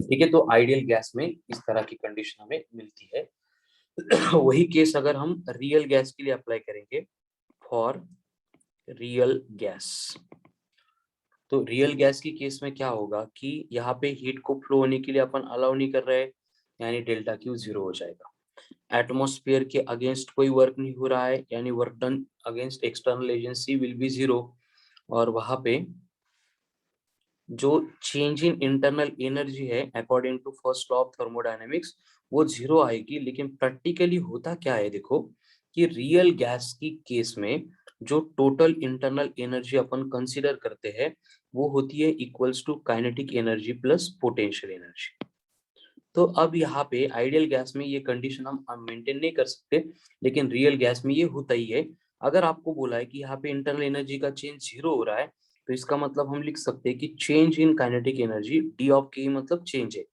ठीक है, तो आइडियल गैस में इस तरह की कंडीशन हमें मिलती है। वही केस अगर हम रियल गैस के लिए अप्लाई करेंगे, फॉर रियल गैस, तो रियल गैस की केस में क्या होगा कि यहाँ पे हीट को फ्लो होने के लिए अपन अलाउ नहीं कर रहे हैं, यानी डेल्टा क्यू जीरो हो जाएगा। एटमॉस्फेयर के अगेंस्ट कोई वर्क नहीं हो रहा है, यानी work done against external agency will be zero. और वहां पे जो चेंज इन इंटरनल एनर्जी है according to first law of thermodynamics वो जीरो आएगी। लेकिन प्रैक्टिकली होता क्या है देखो, कि रियल गैस की केस में जो टोटल इंटरनल एनर्जी अपन कंसीडर करते हैं वो होती है equals to kinetic energy plus potential energy. तो अब यहाँ पे आइडियल गैस में ये कंडीशन हम मेंटेन नहीं कर सकते, लेकिन रियल गैस में ये होता ही है। अगर आपको बोला है कि यहाँ पे इंटरनल एनर्जी का चेंज जीरो हो रहा है, तो इसका मतलब हम लिख सकते हैं कि change in kinetic energy D of के मतलब चेंज है,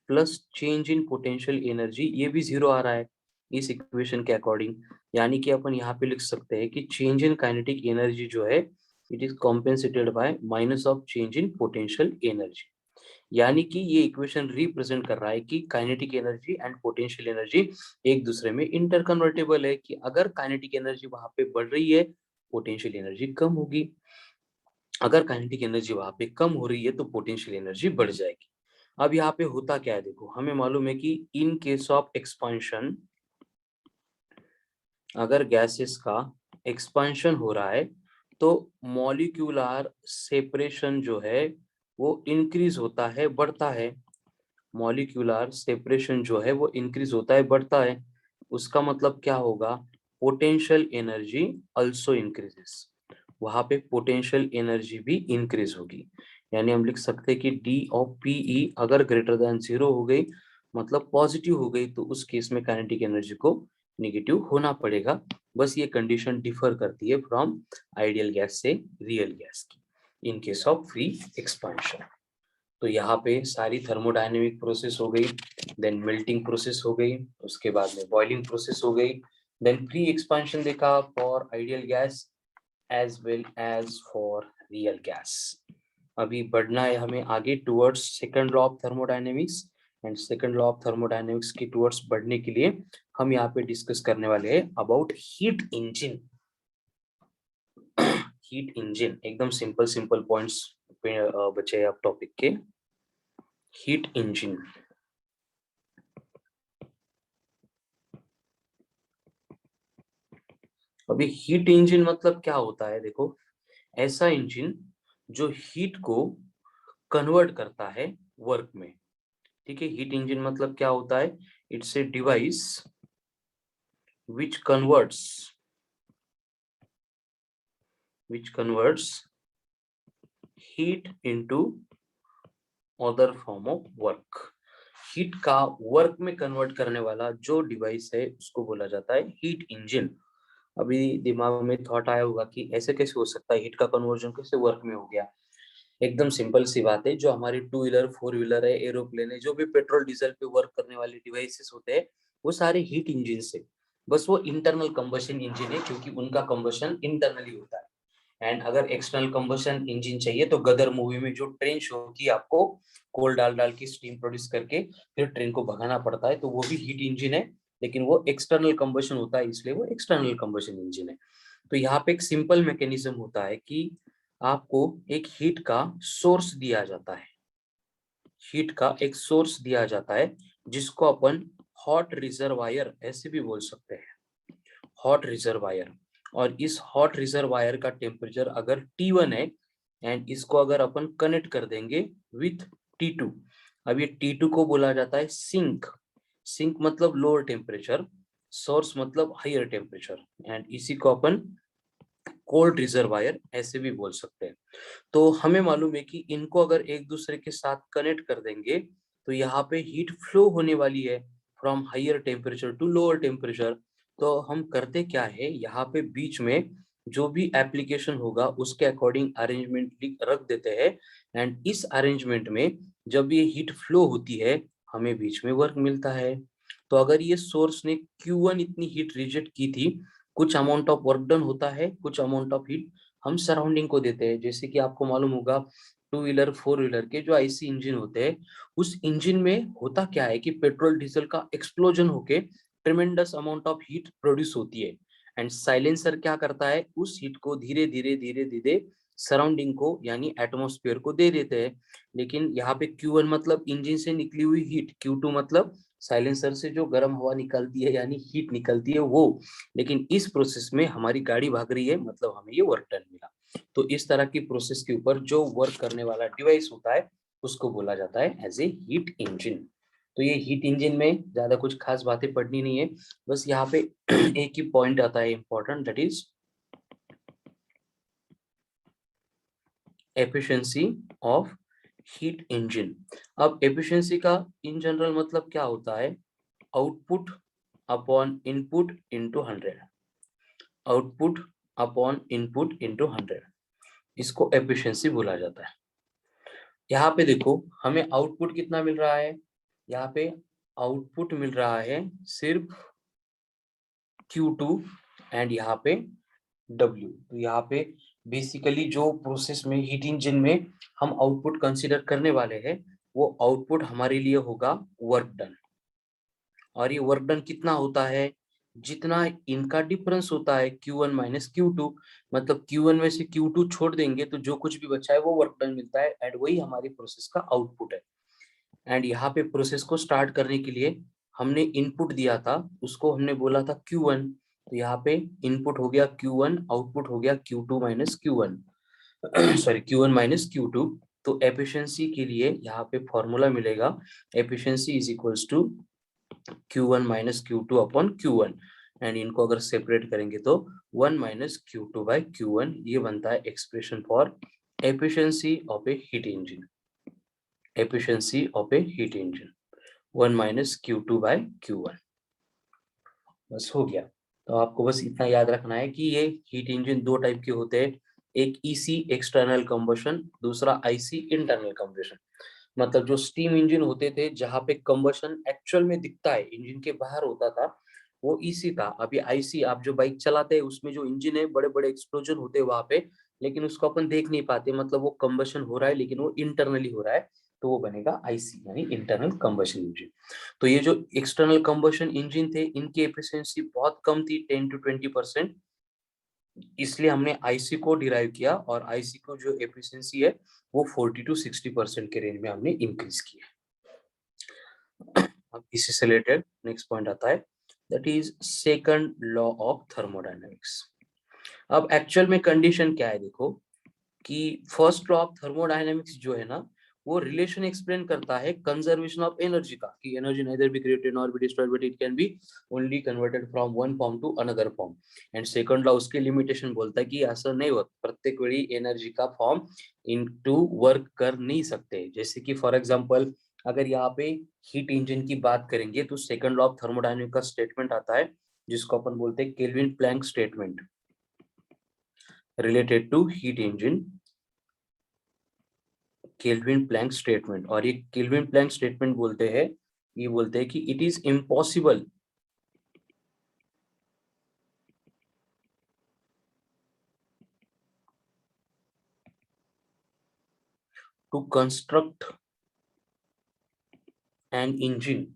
plus change in potential energy ये भी जीरो आ रहा है इस इक्वेशन के अकॉर्डिंग। यानी कि अपन यहाँ पे लिख सकते हैं कि चेंज इन काइनेटिक एनर्जी जो है it is compensated bye minus of change in potential energy. यानी कि ये इक्वेशन रिप्रेजेंट कर रहा है कि kinetic energy and potential energy एक दूसरे में इंटरकन्वर्टेबल है, कि अगर काइनेटिक एनर्जी वहां पे बढ़ रही है पोटेंशियल एनर्जी कम होगी, अगर काइनेटिक एनर्जी वहां पे कम हो रही है तो पोटेंशियल एनर्जी बढ़ जाएगी। अब यहाँ पे होता क्या है देखो, हमें मालूम है कि इन केस ऑफ एक्सपांशन, अगर गैसेस का एक्सपांशन हो रहा है तो मॉलिक्यूलर सेपरेशन जो है वो इंक्रीज होता है, बढ़ता है। मॉलिक्यूलर सेपरेशन जो है वो इंक्रीज होता है, बढ़ता है। उसका मतलब क्या होगा, पोटेंशियल एनर्जी अल्सो इंक्रीजेस, वहां पे पोटेंशियल एनर्जी भी इंक्रीज होगी। यानी हम लिख सकते हैं कि डी ऑफ पीई अगर ग्रेटर देन जीरो हो गई, मतलब पॉजिटिव हो गई, तो उस केस में काइनेटिक एनर्जी को नेगेटिव होना पड़ेगा। बस ये कंडीशन डिफर करती है फ्रॉम आइडियल गैस से रियल गैस की in case of free expansion. तो यहाँ पे सारी थर्मोडायनेमिक प्रोसेस हो गई, देन मेल्टिंग प्रोसेस हो गई, उसके बाद में बॉइलिंग प्रोसेस हो गई, देन फ्री एक्सपांशन देखा for ideal gas as well as for real gas. अभी बढ़ना है हमें आगे towards second law of thermodynamics, and second law of thermodynamics की टुवर्ड्स बढ़ने के लिए हम यहाँ पे डिस्कस करने वाले हैं about heat engine. Heat engine एकदम सिंपल सिंपल पॉइंट्स पे बचे आप टॉपिक के। हीट इंजन, अभी हीट इंजन मतलब क्या होता है? देखो, ऐसा इंजन जो हीट को कन्वर्ट करता है वर्क में। ठीक है, हीट इंजन मतलब क्या होता है? It's a device which converts heat into other form of work। Heat का वर्क में कन्वर्ट करने वाला जो डिवाइस है उसको बोला जाता है हीट इंजन। अभी दिमाग में थॉट आया होगा कि ऐसे कैसे हो सकता है, हीट का कन्वर्जन कैसे वर्क में हो गया? एकदम सिंपल सी बात है, जो हमारी टू व्हीलर, फोर व्हीलर है, एरोप्लेन है, जो भी पेट्रोल डीजल पे वर्क करने वाले डिवाइसेस होते हैं वो सारे हीट इंजन से। बस वो इंटरनल कंबशन इंजन है क्योंकि उनका कंबशन इंटरनली होता है। एंड अगर एक्सटर्नल कंबशन इंजन चाहिए तो गदर मूवी में जो ट्रेन शो की आपको कोल डाल डाल के स्टीम प्रोड्यूस करके फिर ट्रेन को भगाना पड़ता है, तो वो भी हीट इंजन है, लेकिन वो एक्सटर्नल कंबशन होता है इसलिए वो एक्सटर्नल कंबशन इंजन है। तो यहाँ पे एक सिंपल मैकेनिज्म होता है कि आपको एक हीट का सोर्स दिया जाता है, हीट का एक सोर्स दिया जाता है जिसको अपन हॉट रिजर्वायर ऐसे भी बोल सकते हैं, हॉट रिजर्वायर। और इस हॉट रिजर्वायर का टेम्परेचर अगर T1 है एंड इसको अगर अपन कनेक्ट कर देंगे विथ T2, अब ये T2 को बोला जाता है सिंक। सिंक मतलब लोअर टेम्परेचर, सोर्स मतलब हायर टेम्परेचर, एंड इसी को अपन कोल्ड रिजर्वायर ऐसे भी बोल सकते हैं। तो हमें मालूम है कि इनको अगर एक दूसरे के साथ कनेक्ट कर देंगे तो यहाँ पे हीट फ्लो होने वाली है from higher temperature to lower temperature. तो हम करते क्या है, यहाँ पे बीच में जो भी एप्लीकेशन होगा उसके अकॉर्डिंग अरेंजमेंट रख देते हैं, एंड इस अरेंजमेंट में जब ये हीट फ्लो होती है हमें बीच में वर्क मिलता है। तो अगर ये सोर्स ने Q1 इतनी हीट रिजेक्ट की थी, कुछ अमाउंट ऑफ वर्क डन होता है, कुछ अमाउंट ऑफ हीट हम सराउंडिंग को देते हैं। जैसे कि आपको मालूम होगा टू व्हीलर, फोर व्हीलर के जो आईसी इंजन होते हैं, उस इंजन में होता क्या है कि पेट्रोल डीजल का एक्सप्लोजन होके tremendous amount of heat produce होती है, एंड साइलेंसर क्या करता है, उस हीट को धीरे धीरे धीरे धीरे सराउंडिंग को यानी एटमॉस्फेयर को दे देते हैं। लेकिन यहाँ पे Q1 मतलब इंजन से निकली हुई हीट, Q2 मतलब साइलेंसर से जो गर्म हवा निकलती है यानी हीट निकलती है वो। लेकिन इस प्रोसेस में हमारी गाड़ी भाग रही है, मतलब हमें ये वर्क डन मिला। तो इस तरह की प्रोसेस के ऊपर जो वर्क करने वाला डिवाइस होता है उसको बोला जाता है एज ए हीट इंजन। तो ये हीट इंजन में ज्यादा कुछ खास बातें पढ़नी नहीं है, बस यहाँ पे एक ही पॉइंट आता है important, that is efficiency of heat engine. अब एफिशिएंसी का इन जनरल मतलब क्या होता है? Output upon input into 100, output upon input into 100, इसको एफिशिएंसी बोला जाता है। यहाँ पे देखो हमें आउटपुट कितना मिल रहा है, यहाँ पे आउटपुट मिल रहा है सिर्फ Q2 एंड यहाँ पे W। तो यहाँ पे बेसिकली जो प्रोसेस में हीट इंजन में हम आउटपुट कंसीडर करने वाले हैं वो आउटपुट हमारे लिए होगा वर्क डन। और ये वर्क डन कितना होता है? जितना इनका डिफरेंस होता है Q1 माइनस Q2, मतलब Q1 में से Q2 छोड़ देंगे तो जो कुछ भी बचा है वो वर्क डन मिलता है, एंड वही हमारी प्रोसेस का आउटपुट है। एंड यहाँ पे प्रोसेस को स्टार्ट करने के लिए हमने इनपुट दिया था, उसको हमने बोला था Q1, तो यहाँ पे इनपुट हो गया Q1, आउटपुट हो गया Q2 minus Q1 sorry Q1 minus Q2। तो एफिशिएंसी के लिए यहाँ पे फॉर्मूला मिलेगा, efficiency is equals to Q1 minus Q2 upon Q1, and इनको अगर सेपरेट करेंगे तो 1 माइनस Q2 बाई Q1, ये बनता है expression for efficiency of A heat engine. Efficiency of A heat engine 1 minus Q2 by Q1, बस हो गया। तो आपको बस इतना याद रखना है कि ये हीट इंजन दो टाइप के होते हैं, एक EC एक्सटर्नल कंबशन, दूसरा IC इंटरनल कंबशन। मतलब जो स्टीम इंजन होते थे जहां पे कंबशन एक्चुअल में दिखता है इंजन के बाहर होता था वो EC था। अभी IC आप जो बाइक चलाते हैं उसमें जो इंजन है बड़े बड़े एक्सप्लोजन होते हैं वहां पे, लेकिन उसको अपन देख नहीं पाते, मतलब वो कंबशन हो रहा है लेकिन वो इंटरनली हो रहा है, तो वो बनेगा आईसी यानी इंटरनल कंबशन इंजन। तो ये जो एक्सटर्नल कंबशन इंजन थे इनकी एफिशिएंसी बहुत कम थी, 10 to 20%, इसलिए हमने आईसी को डिराइव किया और आईसी को जो एफिशिएंसी है वो 40 to 60% के रेंज में हमने इंक्रीज किया। अब इसी से रिलेटेड नेक्स्ट पॉइंट आता है, that is second law of thermodynamics. अब एक्चुअल में कंडीशन क्या है, देखो कि फर्स्ट लॉ ऑफ थर्मोडायनेमिक्स जो है ना, वो रिलेशन एक्सप्लेन करता है कंजर्वेशन ऑफ एनर्जी का, कि energy neither be created nor be destroyed but it can be only converted from one form to another form. And second law उसके limitation बोलता है कि असं नाही होत, प्रत्येक वेळी एनर्जी का फॉर्म इनटू वर्क कर नहीं सकते। जैसे कि फॉर एग्जांपल अगर यहाँ पे हीट इंजन की बात करेंगे तो सेकंड लॉ ऑफ थर्मोडायनेमिक्स का स्टेटमेंट आता है जिसको अपन बोलते हैं Kelvin Planck statement related to heat engine, Kelvin Planck statement. और ये केल्विन प्लैंक स्टेटमेंट बोलते हैं, ये बोलते हैं कि it is impossible to construct an engine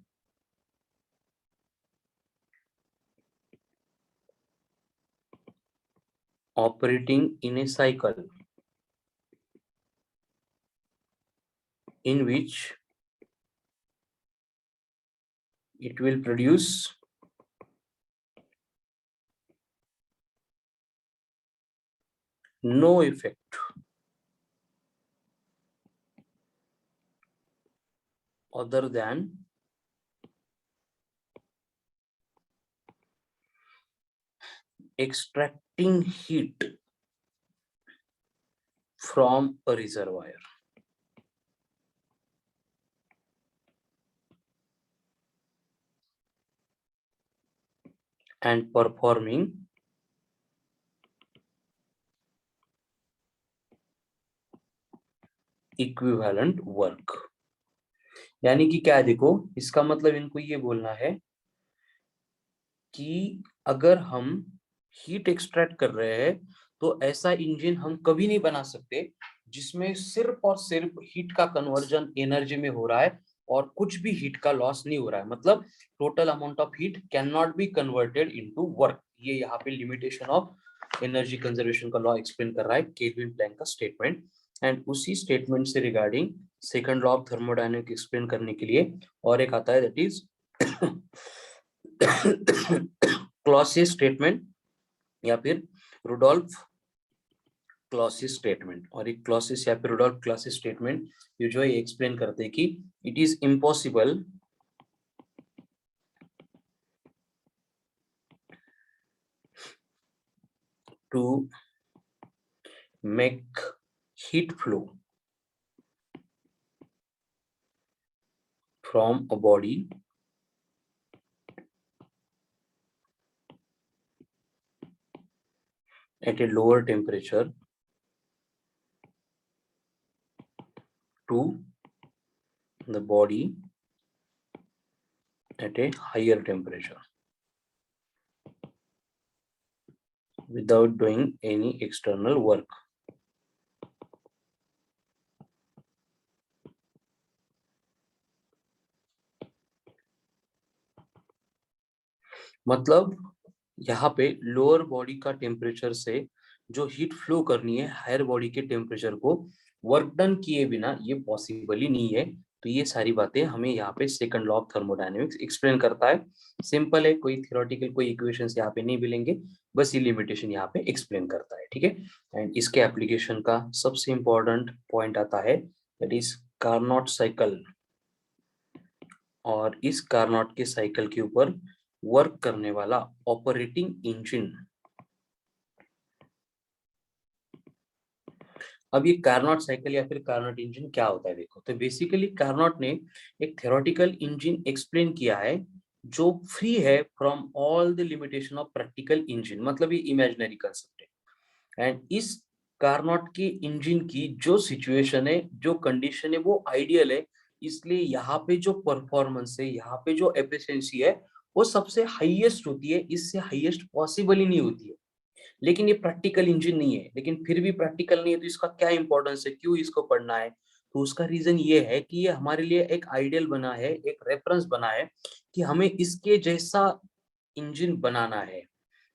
operating in a cycle in which it will produce no effect other than extracting heat from a reservoir and performing equivalent work। यानी कि क्या है, देखो इसका मतलब इनको ये बोलना है कि अगर हम हीट एक्सट्रैक्ट कर रहे हैं तो ऐसा इंजन हम कभी नहीं बना सकते जिसमें सिर्फ और सिर्फ हीट का कन्वर्जन एनर्जी में हो रहा है और कुछ भी हीट का लॉस नहीं हो रहा है, मतलब total amount of heat can not be converted into work. ये यहाँ पे लिमिटेशन ऑफ एनर्जी कंजर्वेशन का लॉ एक्सप्लेन कर रहा है केल्विन प्लैंक का स्टेटमेंट। एंड उसी स्टेटमेंट से regarding second law of thermodynamics explain करने के लिए और एक आता है, दैट इज क्लॉसियस स्टेटमेंट या फिर रुडोल्फ क्लॉसियस स्टेटमेंट। और एक क्लॉसियस या फिर रुडोल्फ क्लॉसियस स्टेटमेंट ये जो है एक्सप्लेन करते हैं कि it is impossible to make heat flow from a body at a lower temperature to the body at a higher temperature without doing any external work। मतलब यहाँ पे लोअर बॉडी का टेम्परेचर से जो हीट फ्लो करनी है higher body के temperature को वर्क डन किए बिना ये पॉसिबल ही नहीं है। तो ये सारी बातें हमें यहाँ पे second law of thermodynamics explain करता है। सिंपल है, कोई थियोरेटिकल कोई इक्वेशंस यहाँ पे नहीं मिलेंगे, बस ये लिमिटेशन यहाँ पे एक्सप्लेन करता है, ठीक है। एंड इसके एप्लीकेशन का सबसे इंपॉर्टेंट पॉइंट आता है, दैट इज कार्नोट साइकिल। और इस कार्नोट के साइकिल के ऊपर वर्क करने वाला ऑपरेटिंग इंजन। अब ये कार्नोट साइकिल या फिर कार्नोट इंजन क्या होता है, देखो तो बेसिकली कार्नोट ने एक थ्योरेटिकल इंजन एक्सप्लेन किया है जो फ्री है from all the limitation of practical engine, मतलब ये इमेजिनरी कंसेप्ट है। एंड इस कार्नोट के इंजन की जो सिचुएशन है, जो कंडीशन है, वो आइडियल है, इसलिए यहाँ पे जो परफॉर्मेंस है, यहाँ पे जो एफिशिएंसी है वो सबसे हाईएस्ट होती है, इससे हाईएस्ट पॉसिबल ही नहीं होती है। लेकिन ये प्रैक्टिकल इंजन नहीं है। लेकिन फिर भी प्रैक्टिकल नहीं है तो इसका क्या इंपॉर्टेंस है, क्यों इसको पढ़ना है? तो उसका रीजन ये है कि ये हमारे लिए एक आइडियल बना है, एक रेफरेंस बना है कि हमें इसके जैसा इंजन बनाना है।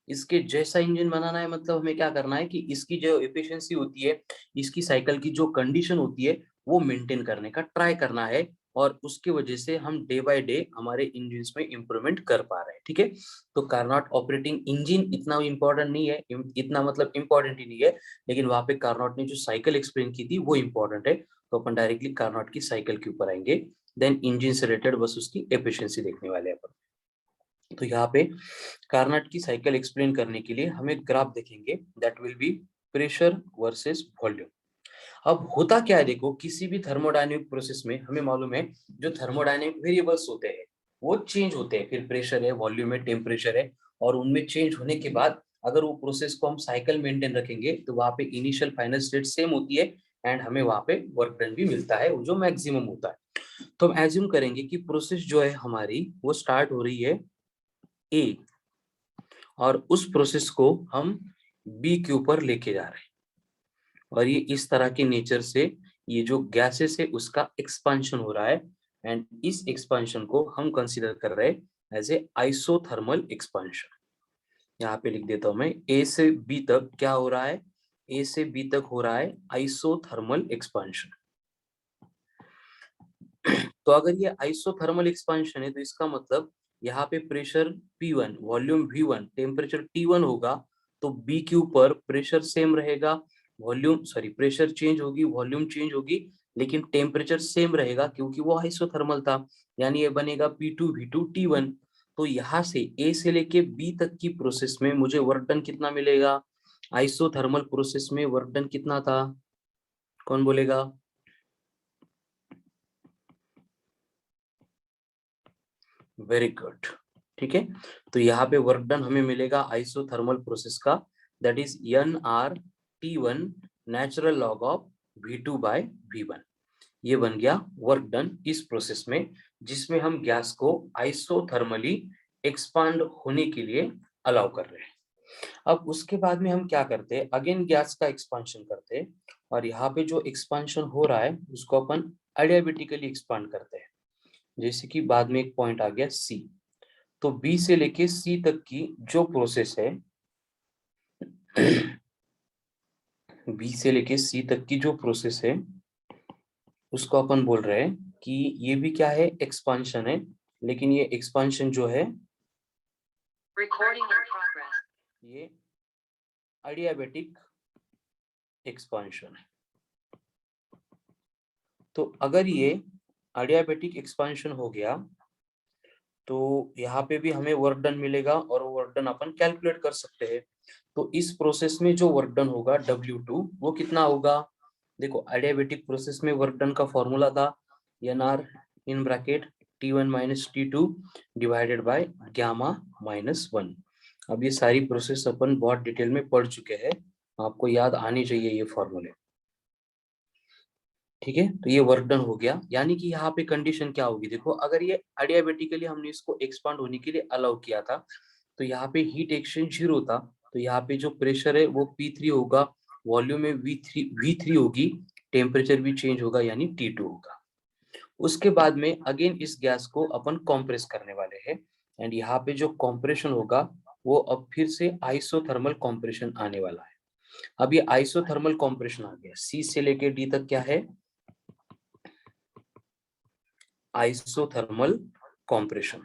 इसके जैसा इंजन बनाना है मतलब हमें क्या करना है कि इसकी जो एफिशिएंसी होती है, इसकी साइकिल की जो कंडीशन होती है वो मेंटेन करने का ट्राई करना है, और उसके वजह से हम डे बाय डे हमारे इंजन्स में इंप्रूवमेंट कर पा रहे हैं। ठीक है, तो कार्नोट ऑपरेटिंग इंजन इतना इम्पोर्टेंट नहीं है, इतना मतलब इम्पोर्टेंट ही नहीं है, लेकिन वहां पे कार्नोट ने जो साइकिल एक्सप्लेन की थी वो इम्पोर्टेंट है। तो अपन डायरेक्टली कार्नोट की साइकिल के ऊपर आएंगे, देन इंजन से रिलेटेड बस उसकी एफिशिएंसी देखने वाले हैं अपन। तो यहाँ पे कार्नोट की साइकिल एक्सप्लेन करने के लिए हम एक ग्राफ देखेंगे, that will B pressure versus volume. अब होता क्या है, देखो किसी भी थर्मोडायनेमिक प्रोसेस में हमें मालूम है जो थर्मोडायनेमिक वेरिएबल्स होते हैं वो चेंज होते हैं, फिर प्रेशर है, वॉल्यूम है, टेम्परेचर है, और उनमें चेंज होने के बाद अगर वो प्रोसेस को हम साइकिल मेंटेन रखेंगे तो वहां पे इनिशियल फाइनल स्टेट सेम होती है, एंड हमें वहां पे वर्क डन भी मिलता है जो मैक्सिमम होता है। तो हम एज्यूम करेंगे कि प्रोसेस जो है हमारी वो स्टार्ट हो रही है ए, और उस प्रोसेस को हम बी के ऊपर लेके जा रहे हैं, और ये इस तरह के नेचर से ये जो गैसेस है उसका एक्सपांशन हो रहा है, एंड इस एक्सपांशन को हम कंसीडर कर रहे हैं एज ए आइसोथर्मल एक्सपांशन। यहाँ पे लिख देता हूं मैं, ए से बी तक क्या हो रहा है, ए से बी तक हो रहा है आइसोथर्मल एक्सपांशन। तो अगर ये आइसोथर्मल एक्सपांशन है तो इसका मतलब यहाँ पे pressure P1, volume V1, temperature T1 होगा, तो B के ऊपर प्रेशर सेम रहेगा, प्रेशर चेंज होगी, वॉल्यूम चेंज होगी, लेकिन टेम्परेचर सेम रहेगा क्योंकि वो आइसोथर्मल था, यानी ये बनेगा P2 V2 T1। तो यहाँ से A से लेके B तक की प्रोसेस में मुझे वर्क डन कितना मिलेगा, आइसोथर्मल प्रोसेस में वर्क डन कितना था, कौन बोलेगा? Very good. ठीक है, तो यहाँ पे वर्क डन हमें मिलेगा आइसोथर्मल प्रोसेस का, that is nRT1 natural log of V2 by V1। ये बन गया वर्क डन इस प्रोसेस में, जिसमें हम गैस को आइसोथर्मली एक्सपांड होने के लिए अलाउ कर रहे हैं। अब उसके बाद में हम क्या करते हैं, अगेन गैस का एक्सपांशन करते हैं, और यहाँ पे जो एक्सपांशन हो रहा है उसको अपन एडियाबेटिकली एक्सपांड करते हैं। जैसे कि बाद में एक पॉइंट आ गया C, तो B से लेके C तक की जो प्रोसेस है B से लेके C तक की जो प्रोसेस है उसको अपन बोल रहे हैं कि ये भी क्या है, एक्सपांशन है, लेकिन ये एक्सपांशन जो है ये एडियाबेटिक एक्सपांशन है। तो अगर ये एडियाबेटिक एक्सपांशन हो गया तो यहाँ पे भी हमें वर्क डन मिलेगा, और वर्क डन अपन कैलकुलेट कर सकते हैं। तो इस प्रोसेस में जो वर्क डन होगा W2 वो कितना होगा, देखो एडियाबेटिक प्रोसेस में वर्क डन का फॉर्मूला था NR in bracket T1 minus T2 divided by gamma minus 1। अब ये सारी प्रोसेस अपन बहुत डिटेल में पढ़ चुके हैं, आपको याद आनी चाहिए ये फॉर्मूले। ठीक है, तो ये वर्क डन हो गया, यानी कि यहाँ पे कंडीशन क्या होगी, देखो अगर ये एडियाबेटिकली हमने इसको एक्सपांड होने के लिए अलाउ किया था तो यहाँ पे हीट एक्सचेंज 0 था, तो यहाँ पे जो प्रेशर है वो P3 होगा, वॉल्यूम में V3 होगी, टेम्परेचर भी चेंज होगा यानी T2 होगा। उसके बाद में अगेन इस गैस को अपन कॉम्प्रेस करने वाले हैं, एंड यहाँ पे जो कॉम्प्रेशन होगा वो अब फिर से आइसोथर्मल कॉम्प्रेशन आने वाला है। अब ये आइसोथर्मल कॉम्प्रेशन आ गया, C से लेके D तक क्या है, आइसोथर्मल कॉम्प्रेशन।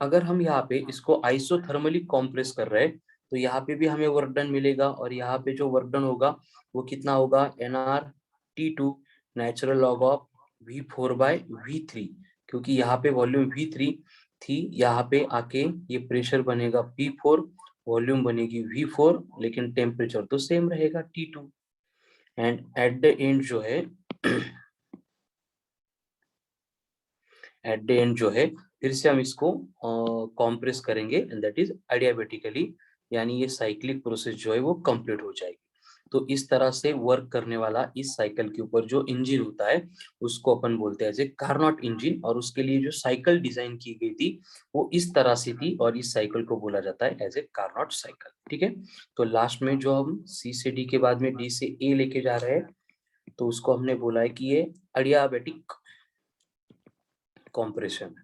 अगर हम यहाँ पे इसको आइसोथर्मली कॉम्प्रेस कर रहे हैं तो यहाँ पे भी हमें वर्क डन मिलेगा, और यहाँ पे जो वर्क डन होगा वो कितना होगा, nRT2 natural log of V4 bye V3, क्योंकि यहाँ पे वॉल्यूम V3 थी, यहाँ पे आके ये प्रेशर बनेगा P4, वॉल्यूम बनेगी V4, लेकिन टेम्परेचर तो सेम रहेगा T2। And at the end जो है फिर से हम इसको कॉम्प्रेस करेंगे, एंड दैट इज एडियाबेटिकली, यानी ये साइक्लिक प्रोसेस जो है वो कंप्लीट हो जाएगी। तो इस तरह से वर्क करने वाला इस साइकिल के ऊपर जो इंजन होता है उसको अपन बोलते हैं एज ए कार्नोट इंजन, और उसके लिए जो साइकिल डिजाइन की गई थी वो इस तरह से थी, और इस साइकिल को बोला जाता है एज ए कार्नोट साइकिल। ठीक है, तो लास्ट में जो हम सी से डी के बाद में डी से ए लेके जा रहे हैं, तो उसको हमने बोला है कि ये एडियाबेटिक कॉम्प्रेशन।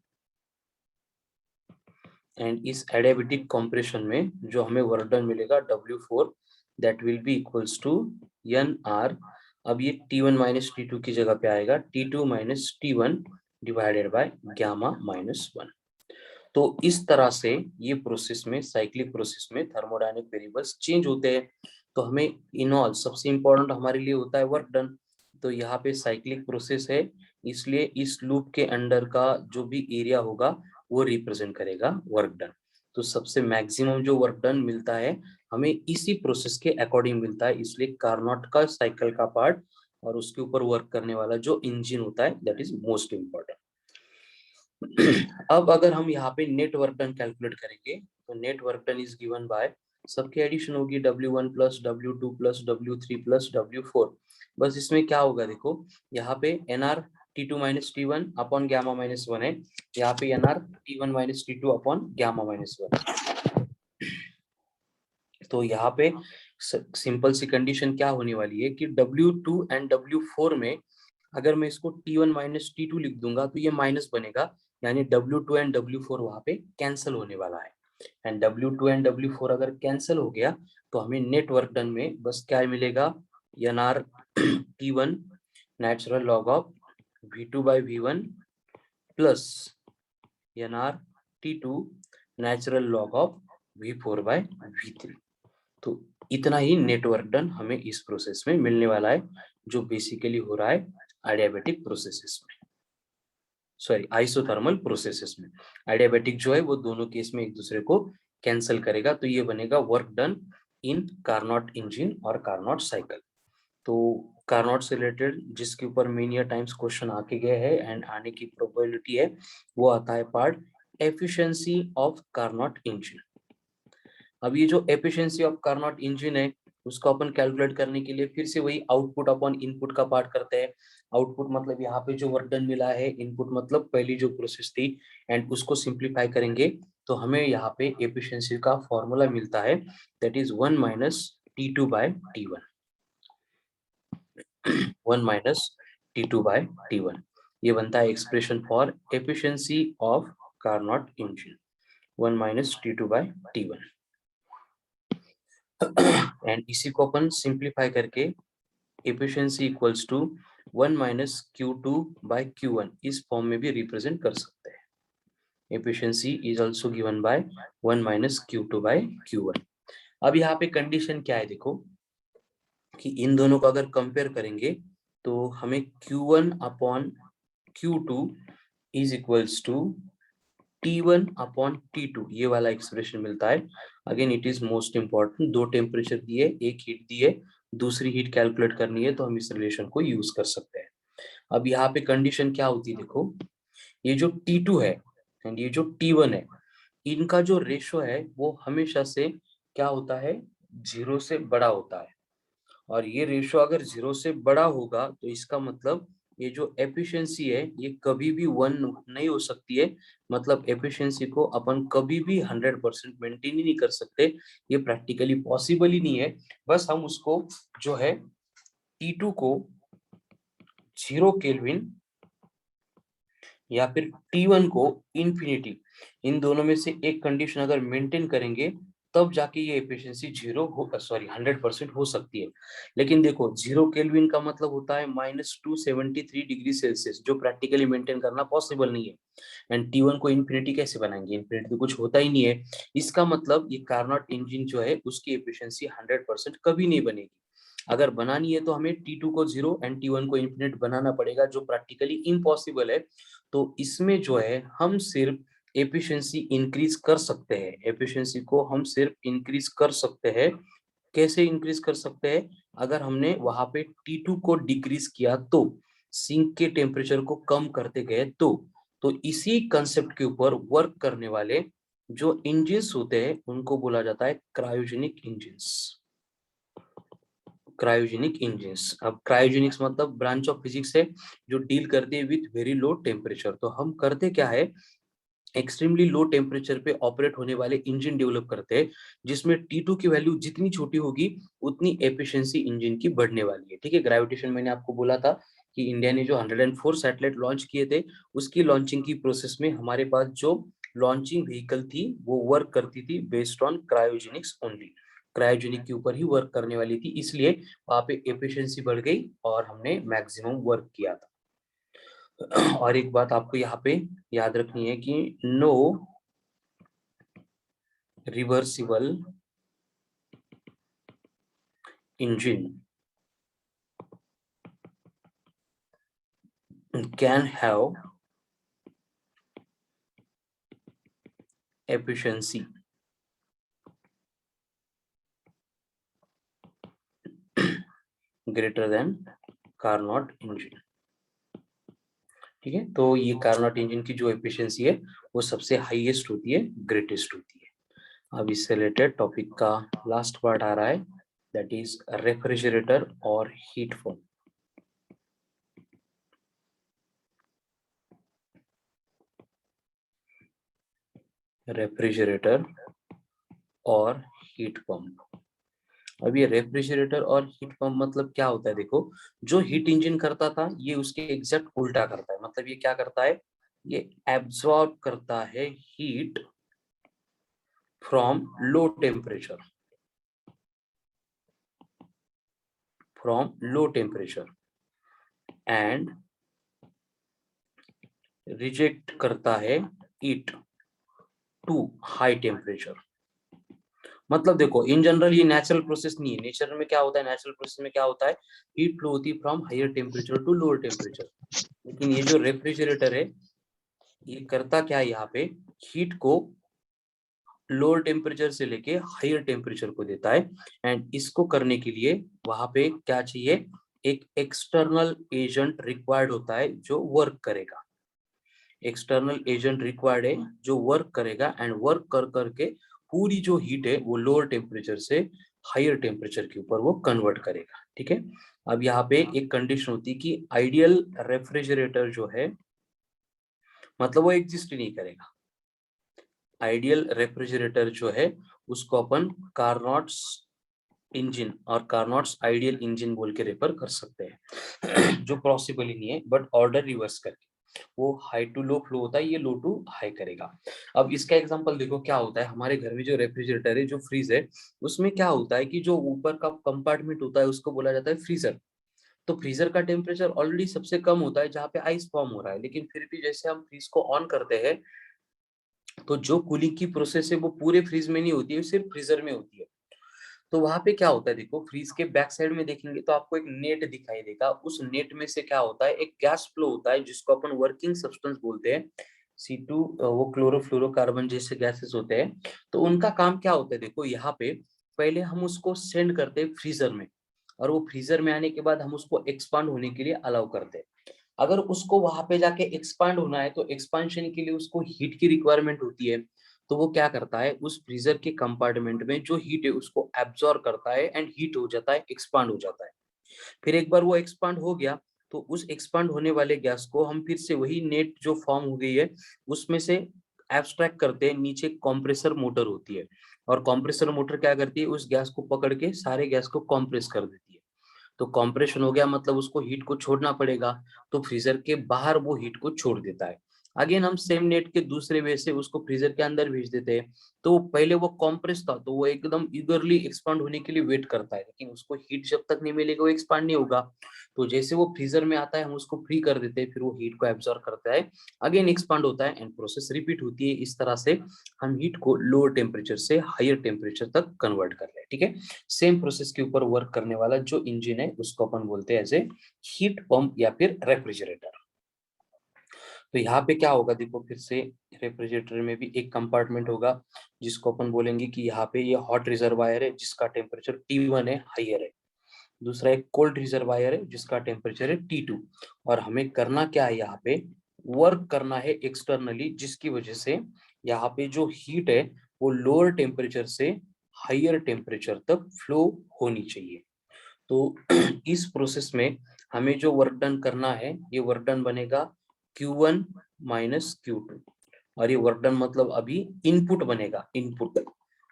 एंड इस एडियाबेटिक कॉम्प्रेशन में जो हमें वर्क डन मिलेगा W4 that will be equals to NR। अब ये T1 माइनस T2 की जगह पे आएगा T2 minus T1 divided by gamma minus 1। तो इस तरह से ये प्रोसेस में, साइक्लिक प्रोसेस में थर्मोडायनेमिक वेरिएबल्स चेंज होते हैं। तो हमें इनऑल सबसे इंपॉर्टेंट हमारे लिए होता है वर्क डन। तो यहाँ पे साइक्लिक प्रोसेस है, इसलिए इस लूप के अंडर का जो भी एरिया होगा वो रिप्रेजेंट करेगा वर्क डन। तो सबसे मैक्सिमम जो वर्क डन मिलता है हमें इसी प्रोसेस के अकॉर्डिंग मिलता है, इसलिए कार्नोट का साइकिल का पार्ट और उसके ऊपर वर्क करने वाला जो इंजन होता है दैट इज मोस्ट इम्पोर्टेंट। अब अगर हम यहाँ पे नेट वर्क डन कैलकुलेट करेंगे तो net work done is given bye, सबकी एडिशन होगी W1 plus W2 plus W3 plus W4। बस इसमें क्या होगा देखो, यहाँ पे NR T2 minus T1 upon gamma minus 1 है, यहाँ पे NR T1 minus T2 upon gamma minus 1। तो यहाँ पे सिंपल सी कंडीशन क्या होने वाली है कि W2 एंड W4 में अगर मैं इसको T1 माइनस T2 लिख दूंगा तो ये माइनस बनेगा, यानी W2 एंड W4 वहां पे कैंसिल होने वाला है। एंड W2 एंड W4 अगर कैंसिल हो गया तो हमें नेट वर्क डन में बस क्या मिलेगा, NR T1 natural log of V2 by V1 plus NR T2 natural log of V4 by V3। तो इतना ही नेटवर्क डन हमें इस प्रोसेस में मिलने वाला है, जो बेसिकली हो रहा है एडियाबेटिक प्रोसेसेस में, सॉरी आइसोथर्मल प्रोसेसेस में। एडियाबेटिक जो है वो दोनों केस में एक दूसरे को कैंसिल करेगा, तो ये बनेगा वर्क डन इन कार्नोट इंजन और कार्नोट साइकिल। तो कार्नोट से रिलेटेड जिसके ऊपर मेनी टाइम्स क्वेश्चन आके गए हैं एंड आने की प्रोबेबिलिटी है, वो आता है part efficiency of Carnot engine. अब ये जो एफिशिएंसी ऑफ कार्नोट इंजन है उसको अपन कैलकुलेट करने के लिए फिर से वही आउटपुट अपॉन इनपुट का पार्ट करते हैं। आउटपुट मतलब यहाँ पे जो वर्क डन मिला है, इनपुट मतलब पहली जो प्रोसेस थी, एंड उसको सिंप्लीफाई करेंगे तो हमें यहाँ पे एफिशिएंसी का फॉर्मूला मिलता है that is 1 minus T2 by T1। 1 minus T2 by T1 ये बनता है expression for efficiency of Carnot engine, 1 minus T2 by T1। And इसी को अपन सिंप्लीफाई करके efficiency equals to 1 minus Q2 by Q1 इस फॉर्म में भी रिप्रेजेंट कर सकते हैं। Efficiency is also given by 1 minus Q2 by Q1। अब यहाँ पे कंडीशन क्या है देखो, कि इन दोनों को अगर कंपेयर करेंगे तो हमें Q1 upon Q2 is equals to T1 upon T2 ये वाला एक्सप्रेशन मिलता है। Again it is most important, दो टेम्परेचर दिए, एक हीट दिए, दूसरी हीट कैलकुलेट करनी है तो हम इस रिलेशन को यूज कर सकते हैं। अब यहाँ पे कंडीशन क्या होती है देखो, ये जो T2 है एंड ये जो T1 है, इनका जो रेशो है वो हमेशा से क्या होता है, 0 से बड़ा होता है। और ये रेशो अगर 0 से बड़ा होगा तो इसका मतलब ये जो एफिशिएंसी है ये कभी भी 1 नहीं हो सकती है। मतलब एफिशिएंसी को अपन कभी भी 100% मेंटेन ही नहीं कर सकते, ये प्रैक्टिकली पॉसिबल ही नहीं है। बस हम उसको जो है T2 को 0 केल्विन या फिर T1 को इंफिनिटी, इन दोनों में से एक कंडीशन अगर मेंटेन करेंगे तब जाके ये एफिशिएंसी 100% हो सकती है। लेकिन देखो 0 केल्विन का मतलब होता है -273 डिग्री सेल्सियस, जो प्रैक्टिकली मेंटेन करना पॉसिबल नहीं है। एंड T1 को इंफिनिटी कैसे बनाएंगे, इंफिनिटी तो कुछ होता ही नहीं है। इसका मतलब ये कार्नोट इंजन जो है उसकी एफिशिएंसी 100% कभी नहीं बनेगी। अगर बनानी है तो हमें T2 को 0 एंड T1 को इंफिनिट बनाना पड़ेगा, जो प्रैक्टिकली इम्पॉसिबल है। तो इसमें जो है हम सिर्फ एफिशिएंसी इंक्रीज कर सकते हैं, एफिशिएंसी को हम सिर्फ इंक्रीज कर सकते हैं। कैसे इंक्रीज कर सकते हैं, अगर हमने वहां पे T2 को डिक्रीज किया तो, सिंक के टेम्परेचर को कम करते गए तो इसी कंसेप्ट के ऊपर वर्क करने वाले जो इंजन्स होते हैं उनको बोला जाता है क्रायोजेनिक इंजन्स। Cryogenic engines. अब क्रायोजेनिक्स मतलब ब्रांच ऑफ फिजिक्स है जो डील करती है विथ वेरी लो टेम्परेचर। तो हम करते क्या है, एक्सट्रीमली लो टेम्परेचर पे ऑपरेट होने वाले इंजन डेवलप करते हैं, जिसमें T2 की वैल्यू जितनी छोटी होगी उतनी एफिशिएंसी इंजन की बढ़ने वाली है। ठीक है, ग्रेविटेशन मैंने आपको बोला था कि इंडिया ने जो 104 सैटेलाइट लॉन्च किए थे, उसकी लॉन्चिंग की प्रोसेस में हमारे पास जो लॉन्चिंग व्हीकल थी वो वर्क करती थी based on cryogenics only, cryogenic के ऊपर ही वर्क करने वाली थी, इसलिए वहां पे एफिशिएंसी बढ़ गई और हमने मैक्सिमम वर्क किया था। और एक बात आपको यहाँ पे याद रखनी है कि no reversible engine can have efficiency greater than Carnot engine. ठीक है, तो ये कार्नोट इंजन की जो एफिशिएंसी है वो सबसे हाईएस्ट होती है, ग्रेटेस्ट होती है। अब इससे रिलेटेड टॉपिक का लास्ट पार्ट आ रहा है, दैट इज रेफ्रिजरेटर और हीट पंप। रेफ्रिजरेटर और हीट पंप। अब ये रेफ्रिजरेटर और हीट पंप मतलब क्या होता है, देखो जो हीट इंजन करता था ये उसके एग्जैक्ट उल्टा करता है। मतलब ये क्या करता है, ये एब्सॉर्ब करता है heat from low temperature, and reject करता है हीट टू हाई टेम्परेचर। मतलब देखो इन जनरल ये नेचुरल प्रोसेस नहीं है। नेचर में क्या होता है, नेचुरल प्रोसेस में क्या होता है, हीट फ्लो होती है from higher temperature to lower temperature. लेकिन ये जो रेफ्रिजरेटर है ये करता क्या है, यहाँ पे हीट को लोअर टेम्परेचर से लेके हायर टेम्परेचर को देता है। एंड इसको करने के लिए वहां पे क्या चाहिए, एक एक्सटर्नल एजेंट रिक्वायर्ड होता है जो वर्क करेगा। एक्सटर्नल एजेंट रिक्वायर्ड है जो वर्क करेगा एंड वर्क कर करके पूरी जो हीट है वो लोअर टेम्परेचर से हायर टेम्परेचर के ऊपर वो कन्वर्ट करेगा। ठीक है, अब यहाँ पे एक कंडीशन होती है कि आइडियल रेफ्रिजरेटर जो है मतलब वो एग्जिस्ट ही नहीं करेगा। आइडियल रेफ्रिजरेटर जो है उसको अपन कार्नोट्स इंजन और कार्नोट्स आइडियल इंजन बोल के रेफर कर सकते हैं जो पॉसिबल ही नहीं है, बट ऑर्डर रिवर्स करके वो हाई टू लो फ्लो होता है, ये लो टू हाई करेगा। अब इसका एग्जांपल देखो क्या होता है, हमारे घर में जो रेफ्रिजरेटर है, जो फ्रीज है, उसमें क्या होता है कि जो ऊपर का कंपार्टमेंट होता है उसको बोला जाता है फ्रीजर। तो फ्रीजर का टेम्परेचर ऑलरेडी सबसे कम होता है जहाँ पे आइस फॉर्म हो रहा है, लेकिन फिर भी जैसे हम फ्रीज को ऑन करते हैं तो जो कूलिंग की प्रोसेस है वो पूरे फ्रीज में नहीं होती है, सिर्फ फ्रीजर में होती है। तो वहां पे क्या होता है, देखो फ्रीज के बैक साइड में देखेंगे तो आपको एक नेट दिखाई देगा। उस नेट में से क्या होता है, एक गैस फ्लो होता है जिसको अपन वर्किंग सब्सटेंस बोलते हैं, C2, वो क्लोरोफ्लोरोकार्बन जैसे गैसेस होते हैं। तो उनका काम क्या होता है, देखो यहाँ पे पहले हम उसको सेंड करते हैं फ्रीजर में, और वो फ्रीजर में आने के बाद हम उसको एक्सपांड होने के लिए अलाउ करते हैं। अगर उसको वहां पे जाके एक्सपांड होना है तो एक्सपांशन के लिए उसको हीट की रिक्वायरमेंट होती है। तो वो क्या करता है, उस फ्रीजर के कंपार्टमेंट में जो हीट है उसको एब्जॉर्ब करता है एंड हीट हो जाता है, एक्सपांड हो जाता है। फिर एक बार वो एक्सपांड हो गया तो उस एक्सपांड होने वाले गैस को हम फिर से वही नेट जो फॉर्म हो गई है उसमें से एब्स्ट्रैक्ट करते हैं। नीचे कॉम्प्रेसर मोटर होती है, और कॉम्प्रेसर मोटर क्या करती है, उस गैस को पकड़ के सारे गैस को कॉम्प्रेस कर देती है। तो कॉम्प्रेशन हो गया मतलब उसको हीट को छोड़ना पड़ेगा, तो फ्रीजर के बाहर वो हीट को छोड़ देता है। अगेन हम सेम नेट के दूसरे वे से उसको फ्रीजर के अंदर भेज देते हैं। तो पहले वो कॉम्प्रेस था तो वो एकदम ईगरली एक्सपांड होने के लिए वेट करता है, लेकिन उसको हीट जब तक नहीं मिलेगी वो एक्सपांड नहीं होगा। तो जैसे वो फ्रीजर में आता है हम उसको फ्री कर देते हैं, फिर वो हीट को एब्जॉर्ब करता है, अगेन एक्सपांड होता है एंड प्रोसेस रिपीट होती है। इस तरह से हम हीट को लोअर टेम्परेचर से हायर टेम्परेचर तक कन्वर्ट कर रहे हैं। ठीक है, सेम प्रोसेस के ऊपर वर्क करने वाला जो इंजन है उसको अपन बोलते हैं एज ए हीट पंप या फिर रेफ्रिजरेटर। तो यहाँ पे क्या होगा, देखो फिर से रेफ्रिजरेटर में भी एक कंपार्टमेंट होगा जिसको अपन बोलेंगे कि यहाँ पे ये हॉट रिजर्वायर है जिसका टेम्परेचर T1 है, हाइयर है। दूसरा एक कोल्ड रिजर्वायर है जिसका टेम्परेचर है T2। और हमें करना क्या है, यहाँ पे वर्क करना है एक्सटर्नली, जिसकी वजह से यहाँ पे जो हीट है वो लोअर टेम्परेचर से हायर टेम्परेचर तक फ्लो होनी चाहिए। तो इस प्रोसेस में हमें जो वर्क डन करना है, ये वर्क डन बनेगा Q1 माइनस Q2, और ये वर्क डन मतलब अभी इनपुट बनेगा, इनपुट।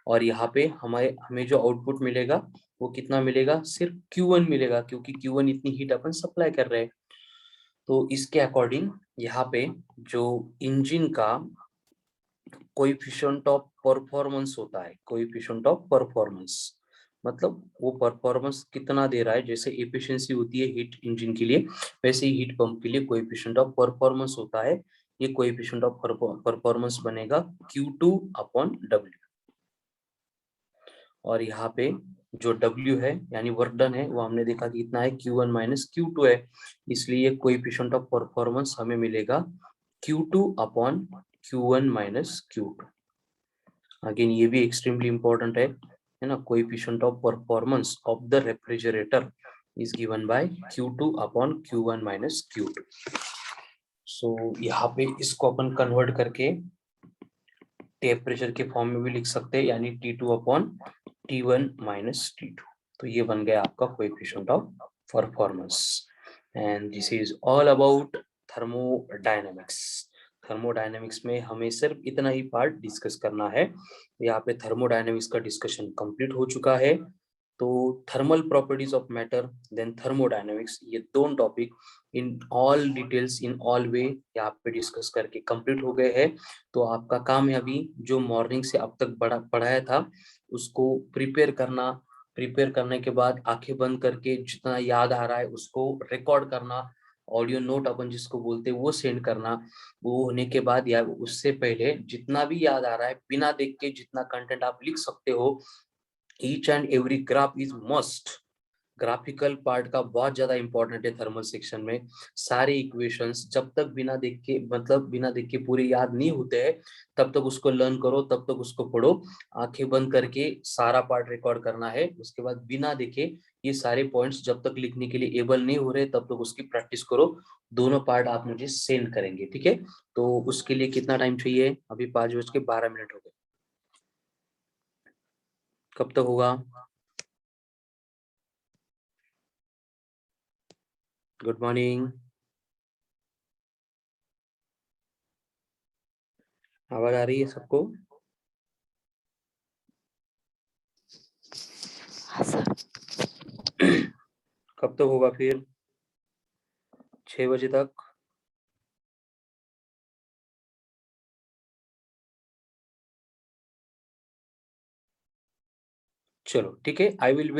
और यहाँ पे हमें जो आउटपुट मिलेगा वो कितना मिलेगा, सिर्फ Q1 मिलेगा, क्योंकि Q1 इतनी हीट अपन सप्लाई कर रहे हैं। तो इसके अकॉर्डिंग यहाँ पे जो इंजन का कोएफिशिएंट ऑफ परफॉर्मेंस होता है, कोएफिशिएंट ऑफ परफॉर्मेंस मतलब वो परफॉर्मेंस कितना दे रहा है, जैसे एफिशिएंसी होती है हीट इंजन के लिए, वैसे ही हीट पंप के लिए कोएफिशिएंट ऑफ परफॉर्मेंस होता है। ये कोएफिशिएंट ऑफ परफॉर्मेंस बनेगा Q2 अपॉन W, और यहाँ पे जो W है यानी वर्क डन है वो हमने देखा कि इतना है Q1 माइनस Q2 है, इसलिए कोएफिशिएंट ऑफ परफॉर्मेंस हमें मिलेगा Q2 upon Q1 minus Q2। Again ये भी एक्सट्रीमली इंपॉर्टेंट है ना, coefficient of performance of the refrigerator is given bye Q2 upon Q1 minus Q2। सो यहाँ पे इसको अपन कन्वर्ट करके टेम्परेचर के फॉर्म में भी लिख सकते हैं, यानी T2 upon T1 minus T2। तो ये बन गया आपका coefficient of performance, and this is all about thermodynamics. Thermodynamics में हमें सिर्फ इतना ही पार्ट डिस्कस करना है। यहाँ पे थर्मोडायनेमिक्स का डिस्कशन कंप्लीट हो चुका है। तो thermal properties of matter then thermodynamics, ये दोनों topic in all details in all way यहाँ पे डिस्कस करके कंप्लीट हो गए हैं। तो आपका काम है अभी जो मॉर्निंग से अब तक पढ़ाया था उसको प्रिपेयर करना, प्रिपेयर करने के बाद आंखें बंद करके जितना याद आ रहा है उसको रिकॉर्ड करना, ऑडियो नोट अपन जिसको बोलते हैं वो सेंड करना। वो होने के बाद या उससे पहले जितना भी याद आ रहा है बिना देख के जितना कंटेंट आप लिख सकते हो, each and every graph is must. Graphical part का बहुत ज्यादा इंपॉर्टेंट है थर्मल सेक्शन में। सारे इक्वेशंस जब तक बिना देख के मतलब बिना देख के पूरे याद नहीं होते हैं तब तक उसको लर्न करो, तब तक उसको पढ़ो। आंखें बंद करके सारा पार्ट रिकॉर्ड करना है, उसके बाद बिना देखे ये सारे पॉइंट्स जब तक लिखने के लिए एबल नहीं हो रहे तब तक उसकी प्रैक्टिस करो। दोनों पार्ट आप मुझे सेंड करेंगे, ठीक है? तो उसके लिए कितना टाइम चाहिए? अभी 5:12 हो गए, कब तक होगा? गुड मॉर्निंग, आवाज आ रही है सबको? कब तक होगा फिर? 6 बजे तक? चलो ठीक है, आई विल वेट।